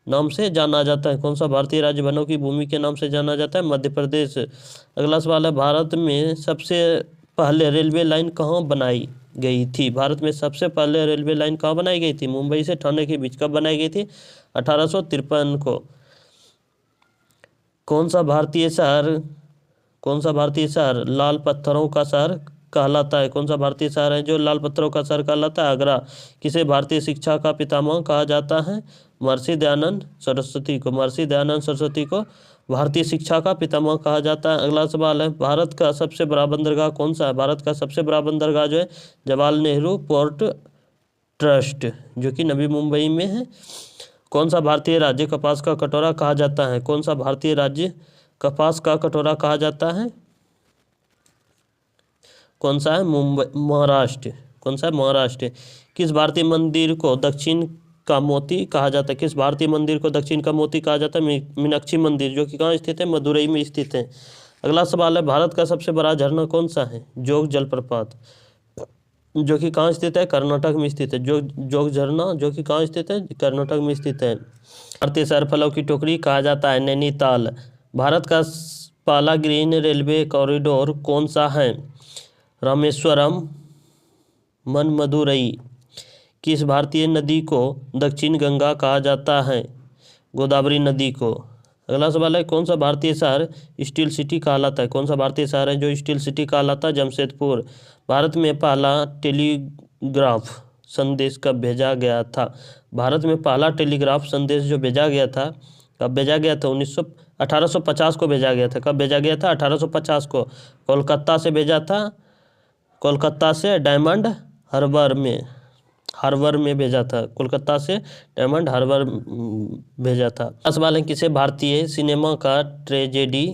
नाम से जाना जाता है? कौन सा भारतीय राज्य वनों की भूमि के नाम से जाना जाता है? मध्य प्रदेश। अगला सवाल है, भारत में सबसे पहले रेलवे लाइन कहाँ बनाई गई थी? भारत में सबसे पहले रेलवे लाइन कहाँ बनाई गई थी? मुंबई से ठाणे के बीच। कब बनाई गई थी? 1853 को। कौन सा भारतीय शहर लाल पत्थरों का शहर कहलाता है? कौन सा भारतीय शहर है जो लाल पत्थरों का शहर कहलाता है? आगरा। किसे भारतीय शिक्षा का पितामह कहा जाता है? महर्षि दयानंद सरस्वती को। महर्षि दयानंद सरस्वती को भारतीय शिक्षा का पितामह कहा जाता है। अगला सवाल है, भारत का सबसे बड़ा बंदरगाह कौन सा है? भारत का सबसे बड़ा बंदरगाह जो है जवाहरलाल नेहरू पोर्ट ट्रस्ट जो कि नवी मुंबई में है। कौन सा भारतीय राज्य कपास का कटोरा कहा जाता है? कौन सा भारतीय राज्य कपास का कटोरा कहा जाता है? कौन सा है? मुंबई, महाराष्ट्र। कौन सा है? महाराष्ट्र। किस भारतीय मंदिर को दक्षिण का मोती कहा जाता है? किस भारतीय मंदिर को दक्षिण का मोती कहा जाता है? मीनाक्षी मंदिर, जो कि कहाँ स्थित है? मदुरई में स्थित है। अगला सवाल है, भारत का सबसे बड़ा झरना कौन सा है? जोग जलप्रपात, जो कि कहाँ स्थित है? कर्नाटक में स्थित है। जोग झरना, जो कि कहाँ स्थित है? कर्नाटक में स्थित है। भारतीय शहर फलों की टोकरी कहा जाता है? नैनीताल। भारत का पहला ग्रीन रेलवे कॉरिडोर कौन सा है? रामेश्वरम, मनमदुरई। किस भारतीय नदी को दक्षिण गंगा कहा जाता है? गोदावरी नदी को। अगला सवाल है, कौन सा भारतीय शहर स्टील सिटी कहलाता है? कौन सा भारतीय शहर है जो स्टील सिटी कहलाता है? जमशेदपुर। भारत में पहला टेलीग्राफ संदेश कब भेजा गया था? भारत में पहला टेलीग्राफ संदेश जो भेजा गया था, कब भेजा गया था? 1850 को भेजा गया था। कब भेजा गया था? 1850 को। कोलकाता से भेजा था, कोलकाता से डायमंड हार्बर में भेजा था। कोलकाता से डायमंड हार्बर भेजा था। सवाल है, किसे भारतीय सिनेमा का ट्रेजेडी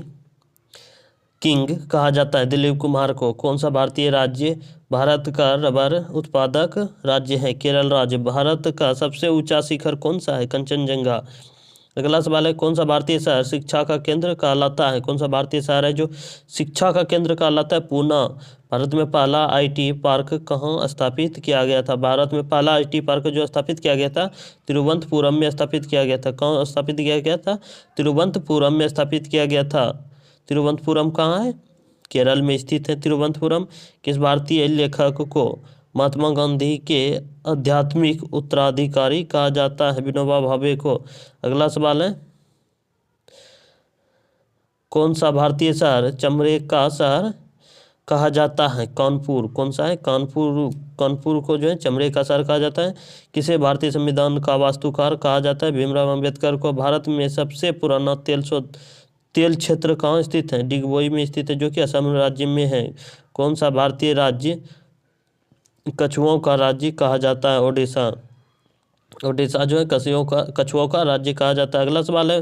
किंग कहा जाता है? दिलीप कुमार को। कौन सा भारतीय राज्य भारत का रबर उत्पादक राज्य है? केरल राज्य। भारत का सबसे ऊंचा शिखर कौन सा है? कंचनजंगा। अगला सवाल है, कौन सा भारतीय शहर शिक्षा का केंद्र कहलाता है? कौन सा भारतीय शहर है जो शिक्षा का केंद्र कहलाता है? पूना। भारत में पहला आईटी पार्क कहाँ स्थापित किया गया था? भारत में पहला आईटी पार्क जो स्थापित किया गया था, तिरुवनंतपुरम में स्थापित किया गया था। कहाँ स्थापित किया गया था? तिरुवनंतपुरम में स्थापित किया गया था। तिरुवनंतपुरम कहाँ है? केरल में स्थित है तिरुवनंतपुरम। किस भारतीय लेखक को महात्मा गांधी के आध्यात्मिक उत्तराधिकारी कहा जाता है? विनोबा भावे को। अगला सवाल है, कौन सा भारतीय शहर चमड़े का शहर कहा जाता है? कानपुर। कौन सा है? कानपुर। कानपुर को जो है चमड़े का शहर कहा जाता है। किसे भारतीय संविधान का वास्तुकार कहा जाता है? भीमराव अंबेडकर को। भारत में सबसे पुराना तेल क्षेत्र कहाँ स्थित है? डिगबोई में स्थित है, जो कि असम राज्य में है। कौन सा भारतीय राज्य कछुओं का राज्य कहा जाता है? ओडिशा। ओडिशा जो है कछुओं का राज्य कहा जाता है। अगला सवाल है,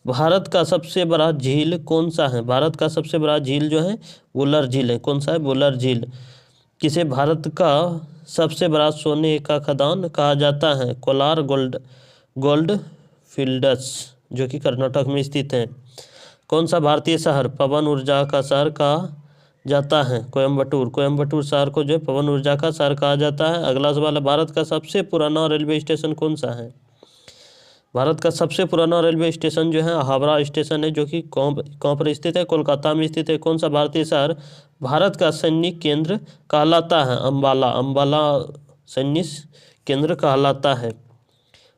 भारत का सबसे बड़ा झील कौन सा है? भारत का सबसे बड़ा झील जो है वुलर झील है। कौन सा है? वुलर झील। किसे भारत का सबसे बड़ा सोने का खदान कहा जाता है? कोलार गोल्ड फील्ड्स, जो कि कर्नाटक में स्थित है। कौन सा भारतीय शहर पवन ऊर्जा का शहर कहा जाता है? कोयम्बटूर। कोयम्बटूर शहर को जो है पवन ऊर्जा का शहर कहा जाता है। अगला सवाल है, भारत का सबसे पुराना रेलवे स्टेशन कौन सा है? भारत का सबसे पुराना रेलवे स्टेशन जो है हावड़ा स्टेशन है, जो कि कहाँ पर स्थित है? कोलकाता में स्थित है। कौन सा भारतीय शहर भारत का सैन्य केंद्र कहलाता है? अंबाला। अंबाला सैन्य केंद्र कहलाता है।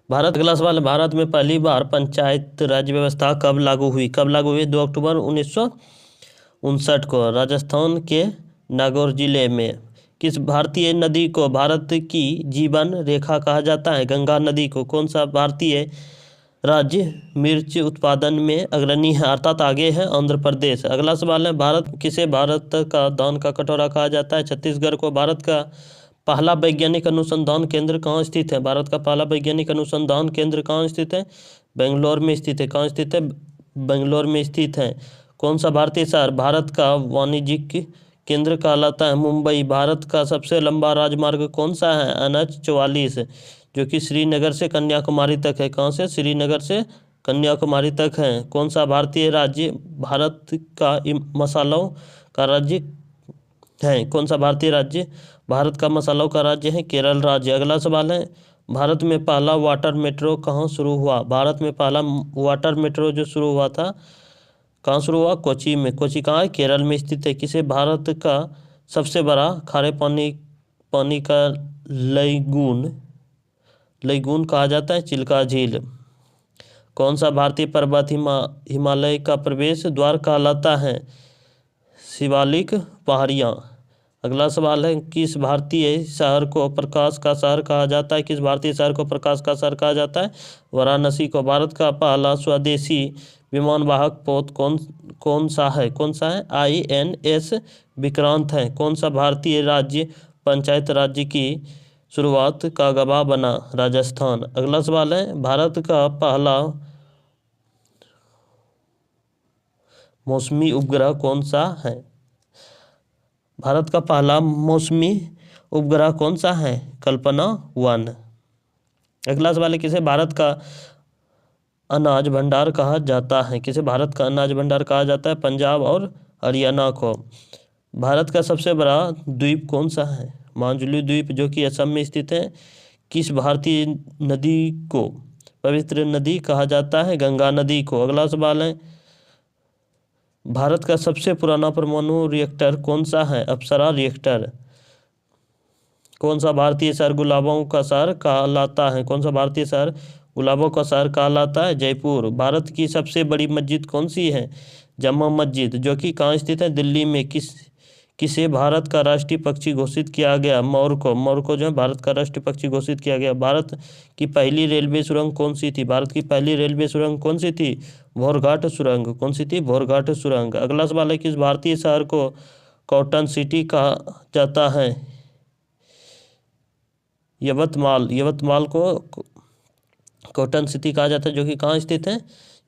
अगला सवाल, भारत में पहली बार पंचायत राज व्यवस्था कब लागू हुई? कब लागू हुई? 2 अक्टूबर 1959 को राजस्थान के नागौर जिले में। किस भारतीय नदी को भारत की जीवन रेखा कहा जाता है? गंगा नदी को। कौन सा भारतीय राज्य मिर्च उत्पादन में अग्रणी है, अर्थात आगे है? आंध्र प्रदेश। अगला सवाल है, किसे भारत का दान का कटोरा कहा जाता है? छत्तीसगढ़ को। भारत का पहला वैज्ञानिक अनुसंधान केंद्र कहाँ स्थित है? भारत का पहला वैज्ञानिक अनुसंधान केंद्र कहाँ स्थित है? बेंगलोर में स्थित है। कहाँ स्थित है? बेंगलोर में स्थित है। कौन सा भारतीय शहर भारत का वाणिज्यिक केंद्र कहलाता है? मुंबई। भारत का सबसे लंबा राजमार्ग कौन सा है? NH 44, जो कि श्रीनगर से कन्याकुमारी तक है। कहाँ से? श्रीनगर से कन्याकुमारी तक है। कौन सा भारतीय राज्य भारत का मसालों का राज्य है? कौन सा भारतीय राज्य भारत का मसालों का राज्य है? केरल राज्य। अगला सवाल है, भारत में पहला वाटर मेट्रो कहाँ शुरू हुआ? भारत में पहला वाटर मेट्रो जो शुरू हुआ था, कहाँ शुरू हुआ? कोची में। कोची कहाँ है? केरल में स्थित है। किसे भारत का सबसे बड़ा खारे पानी का लैगून कहा जाता है? चिल्का झील। कौन सा भारतीय पर्वत हिमालय का प्रवेश द्वार कहलाता है? शिवालिक पहाड़ियाँ। अगला सवाल है, किस भारतीय शहर को प्रकाश का शहर कहा जाता है? किस भारतीय शहर को प्रकाश का शहर कहा जाता है? वाराणसी को। भारत का पहला स्वदेशी विमानवाहक पोत कौन सा है? कौन सा है? INS विक्रांत है। कौन सा भारतीय राज्य पंचायत राज्य की शुरुआत का गवाह बना? राजस्थान। अगला सवाल है, भारत का पहला मौसमी उपग्रह कौन सा है? भारत का पहला मौसमी उपग्रह कौन सा है? कल्पना 1। अगला सवाल है, किसे भारत का अनाज भंडार कहा जाता है? किसे भारत का अनाज भंडार कहा जाता है? पंजाब और हरियाणा को। भारत का सबसे बड़ा द्वीप कौन सा है? माजुली द्वीप, जो कि असम में स्थित है। किस भारतीय नदी को पवित्र नदी कहा जाता है? गंगा नदी को। अगला सवाल है, भारत का सबसे पुराना परमाणु रिएक्टर कौन सा है? अप्सरा रिएक्टर। कौन सा भारतीय शहर गुलाबों का शहर कहलाता है? कौन सा भारतीय शहर गुलाबों का शहर कहलाता है? जयपुर। भारत की सबसे बड़ी मस्जिद कौन सी है? जामा मस्जिद, जो कि कहाँ स्थित है? दिल्ली में। किसे भारत का राष्ट्रीय पक्षी घोषित किया गया? मोर को। मोर को जो है भारत का राष्ट्रीय पक्षी घोषित किया गया। भारत की पहली रेलवे सुरंग कौन सी थी? भारत की पहली रेलवे सुरंग कौन सी थी? भोरघाट सुरंग। कौन सी थी? भोरघाट सुरंग। अगला सवाल है, किस भारतीय शहर को कॉटन सिटी कहा जाता है? यवतमाल। यवतमाल को कॉटन सिटी कहा जाता है, जो कि कहाँ स्थित है?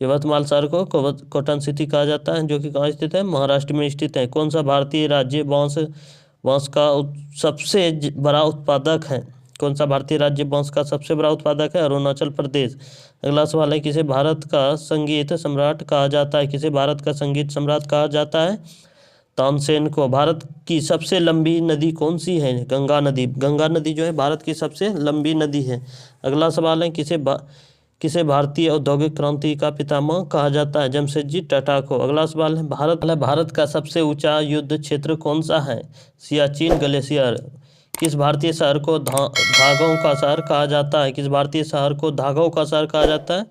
यवतमाल शहर को कॉटन सिटी कहा जाता है, जो कि कहाँ स्थित है? महाराष्ट्र में स्थित है। कौन सा भारतीय राज्य बांस बांस का सबसे बड़ा उत्पादक है? कौन सा भारतीय राज्य बांस का सबसे बड़ा उत्पादक है? अरुणाचल प्रदेश। अगला सवाल है, किसे भारत का संगीत सम्राट कहा जाता है? किसे भारत का संगीत सम्राट कहा जाता है? तानसेन को। भारत की सबसे लंबी नदी कौन सी है? गंगा नदी। गंगा नदी जो है भारत की सबसे लंबी नदी है। अगला सवाल है, किसे भारतीय औद्योगिक क्रांति का पितामह कहा जाता है? जमशेदजी टाटा को। अगला सवाल है, भारत का सबसे ऊंचा युद्ध क्षेत्र कौन सा है? सियाचिन ग्लेशियर। किस भारतीय शहर को धागों का शहर कहा जाता है? किस भारतीय शहर को धागों का शहर कहा जाता है?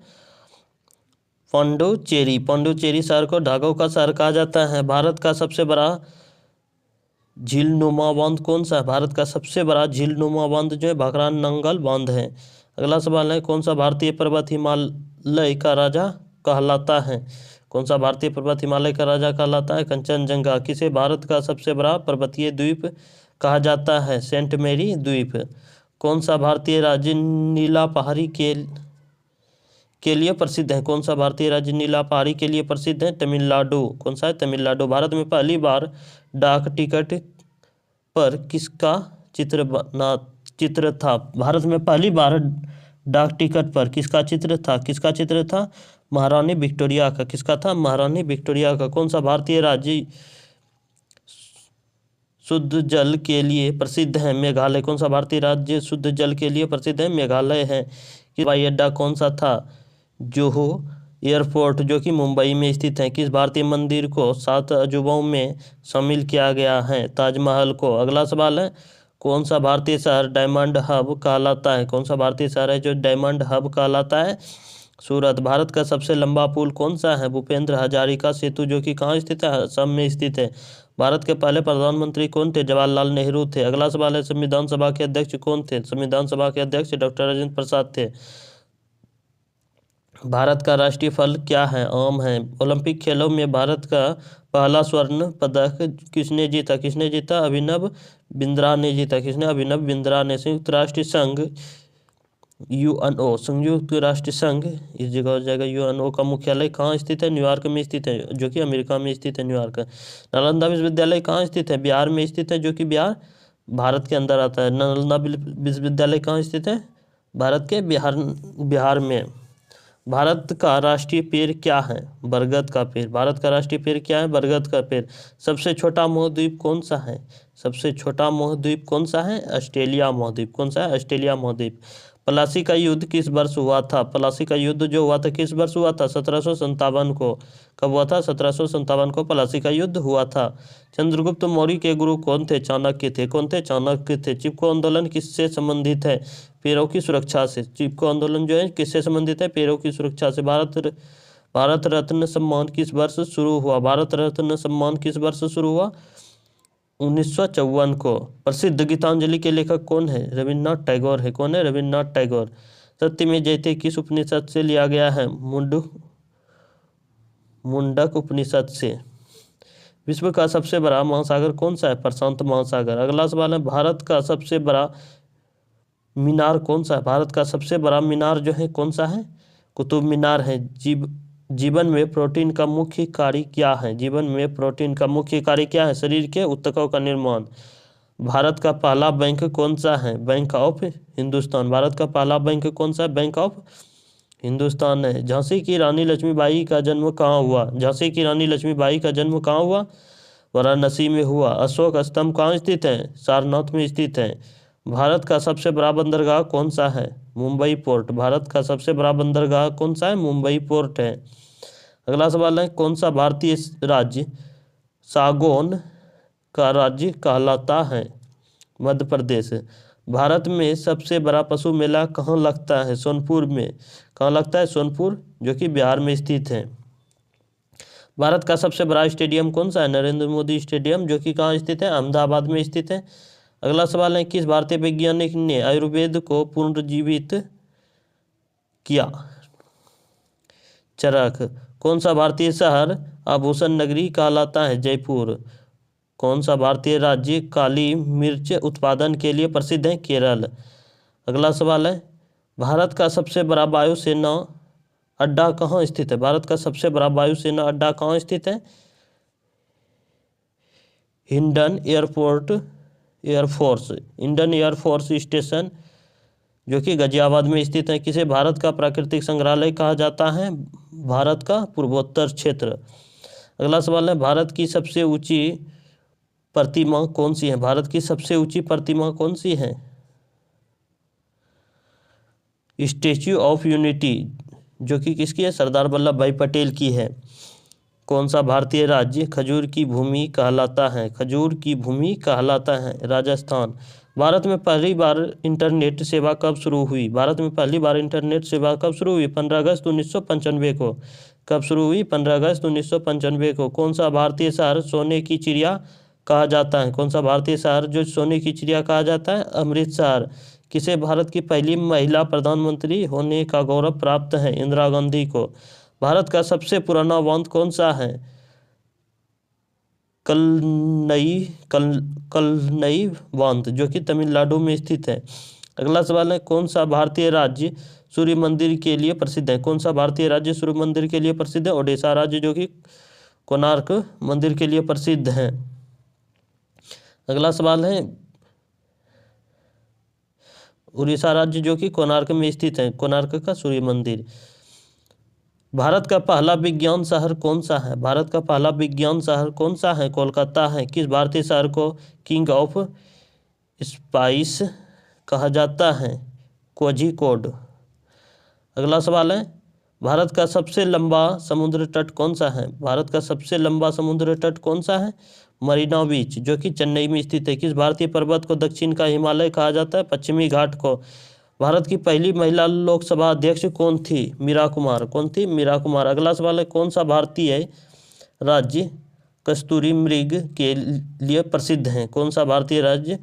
पांडुचेरी। पांडुचेरी शहर को धागों का शहर कहा जाता है। भारत का सबसे बड़ा झीलनुमा बांध कौन सा है? भारत का सबसे बड़ा झीलनुमा बांध जो है भाखरा नंगल बांध है। अगला सवाल है, कौन सा भारतीय पर्वत हिमालय का राजा कहलाता है? कौन सा भारतीय पर्वत हिमालय का राजा कहलाता है? कंचनजंगा। किसे भारत का सबसे बड़ा पर्वतीय द्वीप कहा जाता है? सेंट मेरी द्वीप। कौन सा भारतीय राज्य नीला पहाड़ी के लिए प्रसिद्ध है? कौन सा भारतीय राज्य नीला पहाड़ी के लिए प्रसिद्ध है? तमिलनाडु। कौन सा है? तमिलनाडु। भारत में पहली बार डाक टिकट पर किसका चित्र था? भारत में पहली बार डाक टिकट पर किसका चित्र था? किसका चित्र था? महारानी विक्टोरिया का। किसका था? महारानी विक्टोरिया का। कौन सा भारतीय राज्य शुद्ध जल के लिए प्रसिद्ध है? मेघालय। कौन सा भारतीय राज्य शुद्ध जल के लिए प्रसिद्ध है? मेघालय है। हवाई अड्डा कौन सा था? जोहो एयरपोर्ट, जो कि मुंबई में स्थित है। किस भारतीय मंदिर को 7 अजूबों में शामिल किया गया है? ताजमहल को। अगला सवाल है, कौन सा भारतीय शहर डायमंड हब कहलाता है? कौन सा भारतीय शहर है जो डायमंड हब कहलाता है? सूरत। भारत का सबसे लंबा पुल कौन सा है? भूपेंद्र हजारिका सेतु, जो कि कहाँ स्थित है? असम में स्थित है। भारत के पहले प्रधानमंत्री कौन थे? जवाहरलाल नेहरू थे। अगला सवाल है, संविधान सभा के अध्यक्ष कौन थे? संविधान सभा के अध्यक्ष डॉक्टर राजेंद्र प्रसाद थे। भारत का राष्ट्रीय फल क्या है? आम है। ओलंपिक खेलों में भारत का पहला स्वर्ण पदक किसने जीता? किसने जीता? अभिनव बिंद्रा ने जीता। किसने? अभिनव बिंद्रा ने। संयुक्त राष्ट्र संघ यूएनओ, संयुक्त राष्ट्र संघ इस जगह हो जाएगा। यूएनओ का मुख्यालय कहाँ स्थित है? न्यूयॉर्क में स्थित है, जो कि अमेरिका में स्थित है, न्यूयॉर्क। नालंदा विश्वविद्यालय कहाँ स्थित है? बिहार में स्थित है, जो कि बिहार भारत के अंदर आता है। नालंदा विश्वविद्यालय कहाँ स्थित है? भारत के बिहार में। भारत का राष्ट्रीय पेड़ क्या है? बरगद का पेड़। भारत का राष्ट्रीय पेड़ क्या है? बरगद का पेड़। सबसे छोटा महाद्वीप कौन सा है? सबसे छोटा महाद्वीप कौन सा है? ऑस्ट्रेलिया महाद्वीप। कौन सा है? ऑस्ट्रेलिया महाद्वीप। प्लासी का युद्ध किस वर्ष हुआ था? प्लासी का युद्ध जो हुआ था किस वर्ष हुआ था? 1757 को। कब हुआ था? 1757 को प्लासी का युद्ध हुआ था। चंद्रगुप्त मौर्य के गुरु कौन थे? चाणक्य थे। कौन थे? चाणक्य थे। चिपको आंदोलन किससे संबंधित है? पैरों की सुरक्षा से। चिपको आंदोलन जो है किससे संबंधित है? पैरों की सुरक्षा से। भारत रत्न सम्मान किस वर्ष शुरू हुआ? भारत रत्न सम्मान किस वर्ष शुरू हुआ? 1954 को। प्रसिद्ध गीतांजलि के लेखक कौन है? रविन्द्रनाथ टैगोर है। कौन है? रविन्द्रनाथ टैगोर। सत्य में जयते किस उपनिषद से लिया गया है? मुंडक उपनिषद से। विश्व का सबसे बड़ा महासागर कौन सा है? प्रशांत महासागर। अगला सवाल है, भारत का सबसे बड़ा मीनार कौन सा है? भारत का सबसे बड़ा मीनार जो है कौन सा है? कुतुब मीनार है। जीवन में प्रोटीन का मुख्य कार्य क्या है? जीवन में प्रोटीन का मुख्य कार्य क्या है? शरीर के ऊतकों का निर्माण। भारत का पहला बैंक कौन सा है? Bank of Hindustan. भारत का पहला बैंक कौन सा है? बैंक ऑफ हिंदुस्तान है। झांसी की रानी लक्ष्मीबाई का जन्म कहाँ हुआ? झांसी की रानी लक्ष्मीबाई का जन्म कहाँ हुआ? वाराणसी में हुआ। अशोक स्तंभ कहाँ स्थित है? सारनाथ में स्थित है। भारत का सबसे बड़ा बंदरगाह कौन सा है? मुंबई पोर्ट। भारत का सबसे बड़ा बंदरगाह कौन सा है? मुंबई पोर्ट है। अगला सवाल है, कौन सा भारतीय राज्य सागौन का राज्य कहलाता है? मध्य प्रदेश। भारत में सबसे बड़ा पशु मेला कहाँ लगता है? सोनपुर में। कहाँ लगता है? सोनपुर, जो कि बिहार में स्थित है। भारत का सबसे बड़ा स्टेडियम कौन सा है? नरेंद्र मोदी स्टेडियम, जो कि कहाँ स्थित है? अहमदाबाद में स्थित है। अगला सवाल है, किस भारतीय वैज्ञानिक ने आयुर्वेद को पुनर्जीवित किया? चरक। कौन सा भारतीय शहर आभूषण नगरी कहलाता है? जयपुर। कौन सा भारतीय राज्य काली मिर्च उत्पादन के लिए प्रसिद्ध है? केरल। अगला सवाल है, भारत का सबसे बड़ा वायुसेना अड्डा कहाँ स्थित है? भारत का सबसे बड़ा वायुसेना अड्डा कहाँ स्थित है? Hindon air force Indian air force station, जो कि गाजियाबाद में स्थित है। किसे भारत का प्राकृतिक संग्रहालय कहा जाता है? भारत का पूर्वोत्तर क्षेत्र। अगला सवाल है, भारत की सबसे ऊंची प्रतिमा कौन सी है? भारत की सबसे ऊंची प्रतिमा कौन सी है? स्टैच्यू ऑफ यूनिटी, जो कि किसकी है? सरदार वल्लभ भाई पटेल की है। कौन सा भारतीय राज्य खजूर की भूमि कहलाता है? खजूर की भूमि कहलाता है राजस्थान। भारत में पहली बार इंटरनेट सेवा कब शुरू हुई? भारत में पहली बार इंटरनेट सेवा कब शुरू हुई? 15 अगस्त 1995 को। कब शुरू हुई? 15 अगस्त 1995 को। कौन सा भारतीय शहर सोने की चिड़िया कहा जाता है? कौन सा भारतीय शहर जो सोने की चिड़िया कहा जाता है? अमृतसर। किसे भारत की पहली महिला प्रधानमंत्री होने का गौरव प्राप्त है? इंदिरा गांधी को। भारत का सबसे पुराना बांध कौन सा है? कलनई बांध, जो कि तमिलनाडु में स्थित है। अगला सवाल है, कौन सा भारतीय राज्य सूर्य मंदिर के लिए प्रसिद्ध है? कौन सा भारतीय राज्य सूर्य मंदिर के लिए प्रसिद्ध है? ओडिशा राज्य, जो कि कोणार्क मंदिर के लिए प्रसिद्ध है। अगला सवाल है, उड़ीसा राज्य जो कि कोणार्क में स्थित है, कोणार्क का सूर्य मंदिर। भारत का पहला विज्ञान शहर कौन सा है? भारत का पहला विज्ञान शहर कौन सा है? कोलकाता है। किस भारतीय शहर को किंग ऑफ स्पाइस कहा जाता है? कोझिकोड। अगला सवाल है, भारत का सबसे लंबा समुद्र तट कौन सा है? भारत का सबसे लंबा समुद्र तट कौन सा है? मरीना बीच, जो कि चेन्नई में स्थित है। किस भारतीय पर्वत को दक्षिण का हिमालय कहा जाता है? पश्चिमी घाट को। भारत की पहली महिला लोकसभा अध्यक्ष कौन थी? मीरा कुमार। कौन थी? मीरा कुमार। अगला सवाल है, कौन सा भारतीय राज्य कस्तूरी मृग के लिए प्रसिद्ध है? कौन सा भारतीय राज्य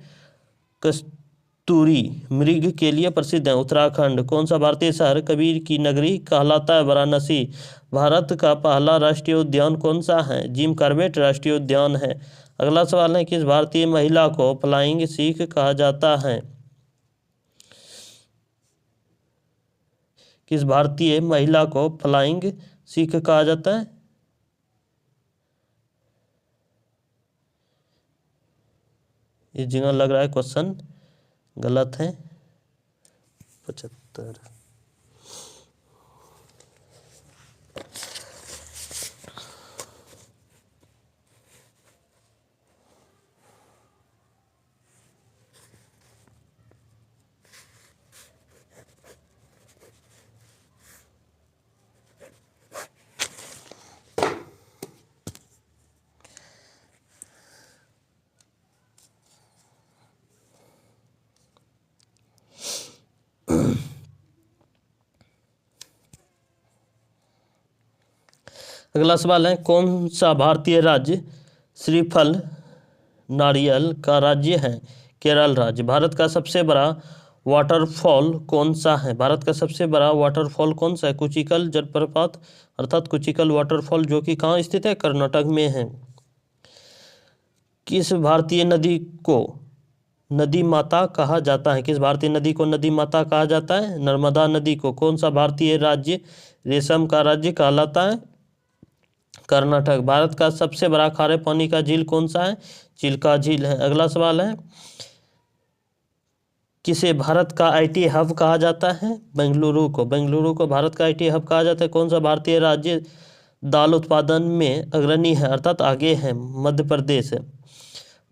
कस्तूरी मृग के लिए प्रसिद्ध है? उत्तराखंड। कौन सा भारतीय शहर कबीर की नगरी कहलाता है? वाराणसी। भारत का पहला राष्ट्रीय उद्यान कौन सा है? जिम कॉर्बेट राष्ट्रीय उद्यान है। अगला सवाल है, किस भारतीय महिला को फ्लाइंग सिख कहा जाता है? किस भारतीय महिला को फ्लाइंग सिख कहा जाता है? इस जगह लग रहा है क्वेश्चन गलत है। 75। अगला सवाल है, कौन सा भारतीय राज्य श्रीफल नारियल का राज्य है? केरल राज्य। भारत का सबसे बड़ा वाटरफॉल कौन सा है? भारत का सबसे बड़ा वाटरफॉल कौन सा है? कुचिकल जलप्रपात, अर्थात कुचिकल वाटरफॉल, जो कि कहाँ स्थित है? कर्नाटक में है। किस भारतीय नदी को नदी माता कहा जाता है? किस भारतीय नदी को नदी माता कहा जाता है? नर्मदा नदी को। कौन सा भारतीय राज्य रेशम का राज्य कहलाता है? कर्नाटक। भारत का सबसे बड़ा खारे पानी का झील कौन सा है? चिल्का झील है। अगला सवाल है, किसे भारत का आईटी हब कहा जाता है? बेंगलुरु को। बेंगलुरु को भारत का आईटी हब कहा जाता है। कौन सा भारतीय राज्य दाल उत्पादन में अग्रणी है अर्थात आगे है? मध्य प्रदेश है।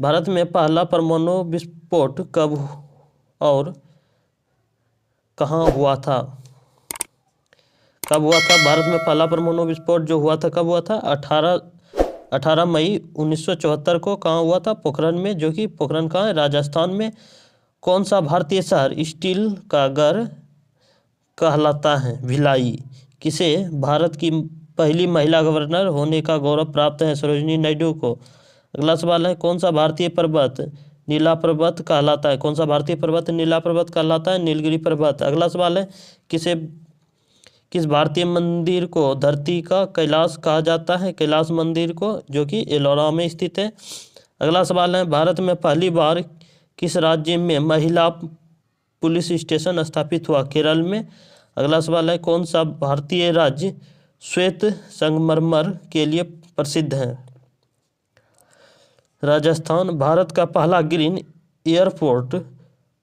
भारत में पहला परमाणु विस्फोट कब और कहाँ हुआ था? कब हुआ था? भारत में पहला परमाणु विस्फोट जो हुआ था कब हुआ था? 18 मई 1974 को। कहाँ हुआ था? पोखरण में, जो कि पोखरण कहाँ है? राजस्थान में। कौन सा भारतीय शहर स्टील का घर कहलाता है? भिलाई। किसे भारत की पहली महिला गवर्नर होने का गौरव प्राप्त है? सरोजिनी नायडू को। अगला सवाल है, कौन सा भारतीय पर्वत नीला पर्वत कहलाता है? कौन सा भारतीय पर्वत नीला पर्वत कहलाता है? नीलगिरी पर्वत। अगला सवाल है, किस भारतीय मंदिर को धरती का कैलाश कहा जाता है? कैलाश मंदिर को, जो कि एलोरा में स्थित है। अगला सवाल है, भारत में पहली बार किस राज्य में महिला पुलिस स्टेशन स्थापित हुआ? केरल में। अगला सवाल है, कौन सा भारतीय राज्य श्वेत संगमरमर के लिए प्रसिद्ध है? राजस्थान। भारत का पहला ग्रीन एयरपोर्ट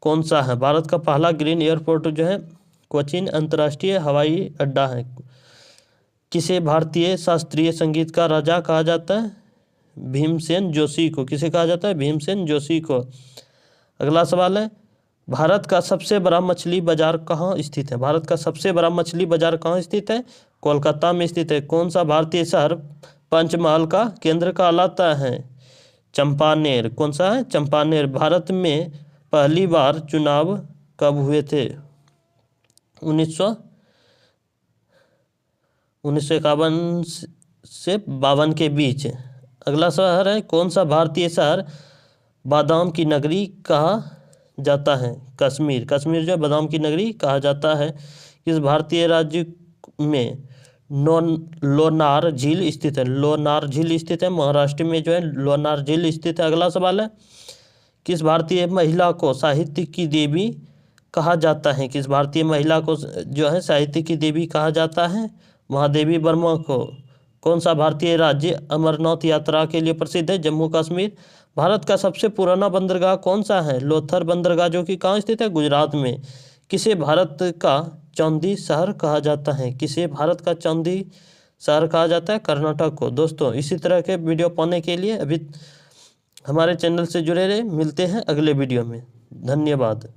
कौन सा है? भारत का पहला ग्रीन एयरपोर्ट जो है कोचीन अंतर्राष्ट्रीय हवाई अड्डा है। किसे भारतीय शास्त्रीय संगीत का राजा कहा जाता है? भीमसेन जोशी को। किसे कहा जाता है? भीमसेन जोशी को। अगला सवाल है, भारत का सबसे बड़ा मछली बाजार कहाँ स्थित है? भारत का सबसे बड़ा मछली बाजार कहाँ स्थित है? कोलकाता में स्थित है। कौन सा भारतीय शहर पंचमहल का केंद्र कहलाता है? चंपानेर। कौन सा है? चंपानेर। भारत में पहली बार चुनाव कब हुए थे? 1951 से 52 के बीच। अगला शहर है, कौन सा भारतीय शहर बादाम की नगरी कहा जाता है? कश्मीर। कश्मीर जो है बादाम की नगरी कहा जाता है। किस भारतीय राज्य में लोनार झील स्थित है? लोनार झील स्थित है महाराष्ट्र में जो है लोनार झील स्थित है। अगला सवाल है, किस भारतीय महिला को साहित्य की देवी कहा जाता है? किस भारतीय महिला को जो है साहित्य की देवी कहा जाता है? महादेवी वर्मा को। कौन सा भारतीय राज्य अमरनाथ यात्रा के लिए प्रसिद्ध है? जम्मू कश्मीर। भारत का सबसे पुराना बंदरगाह कौन सा है? लोथर बंदरगाह, जो कि कहाँ स्थित है? गुजरात में। किसे भारत का चांदी शहर कहा जाता है? किसे भारत का चांदी शहर कहा जाता है? कर्नाटक को। दोस्तों, इसी तरह के वीडियो पाने के लिए अभी हमारे चैनल से जुड़े रहे। मिलते हैं अगले वीडियो में। धन्यवाद।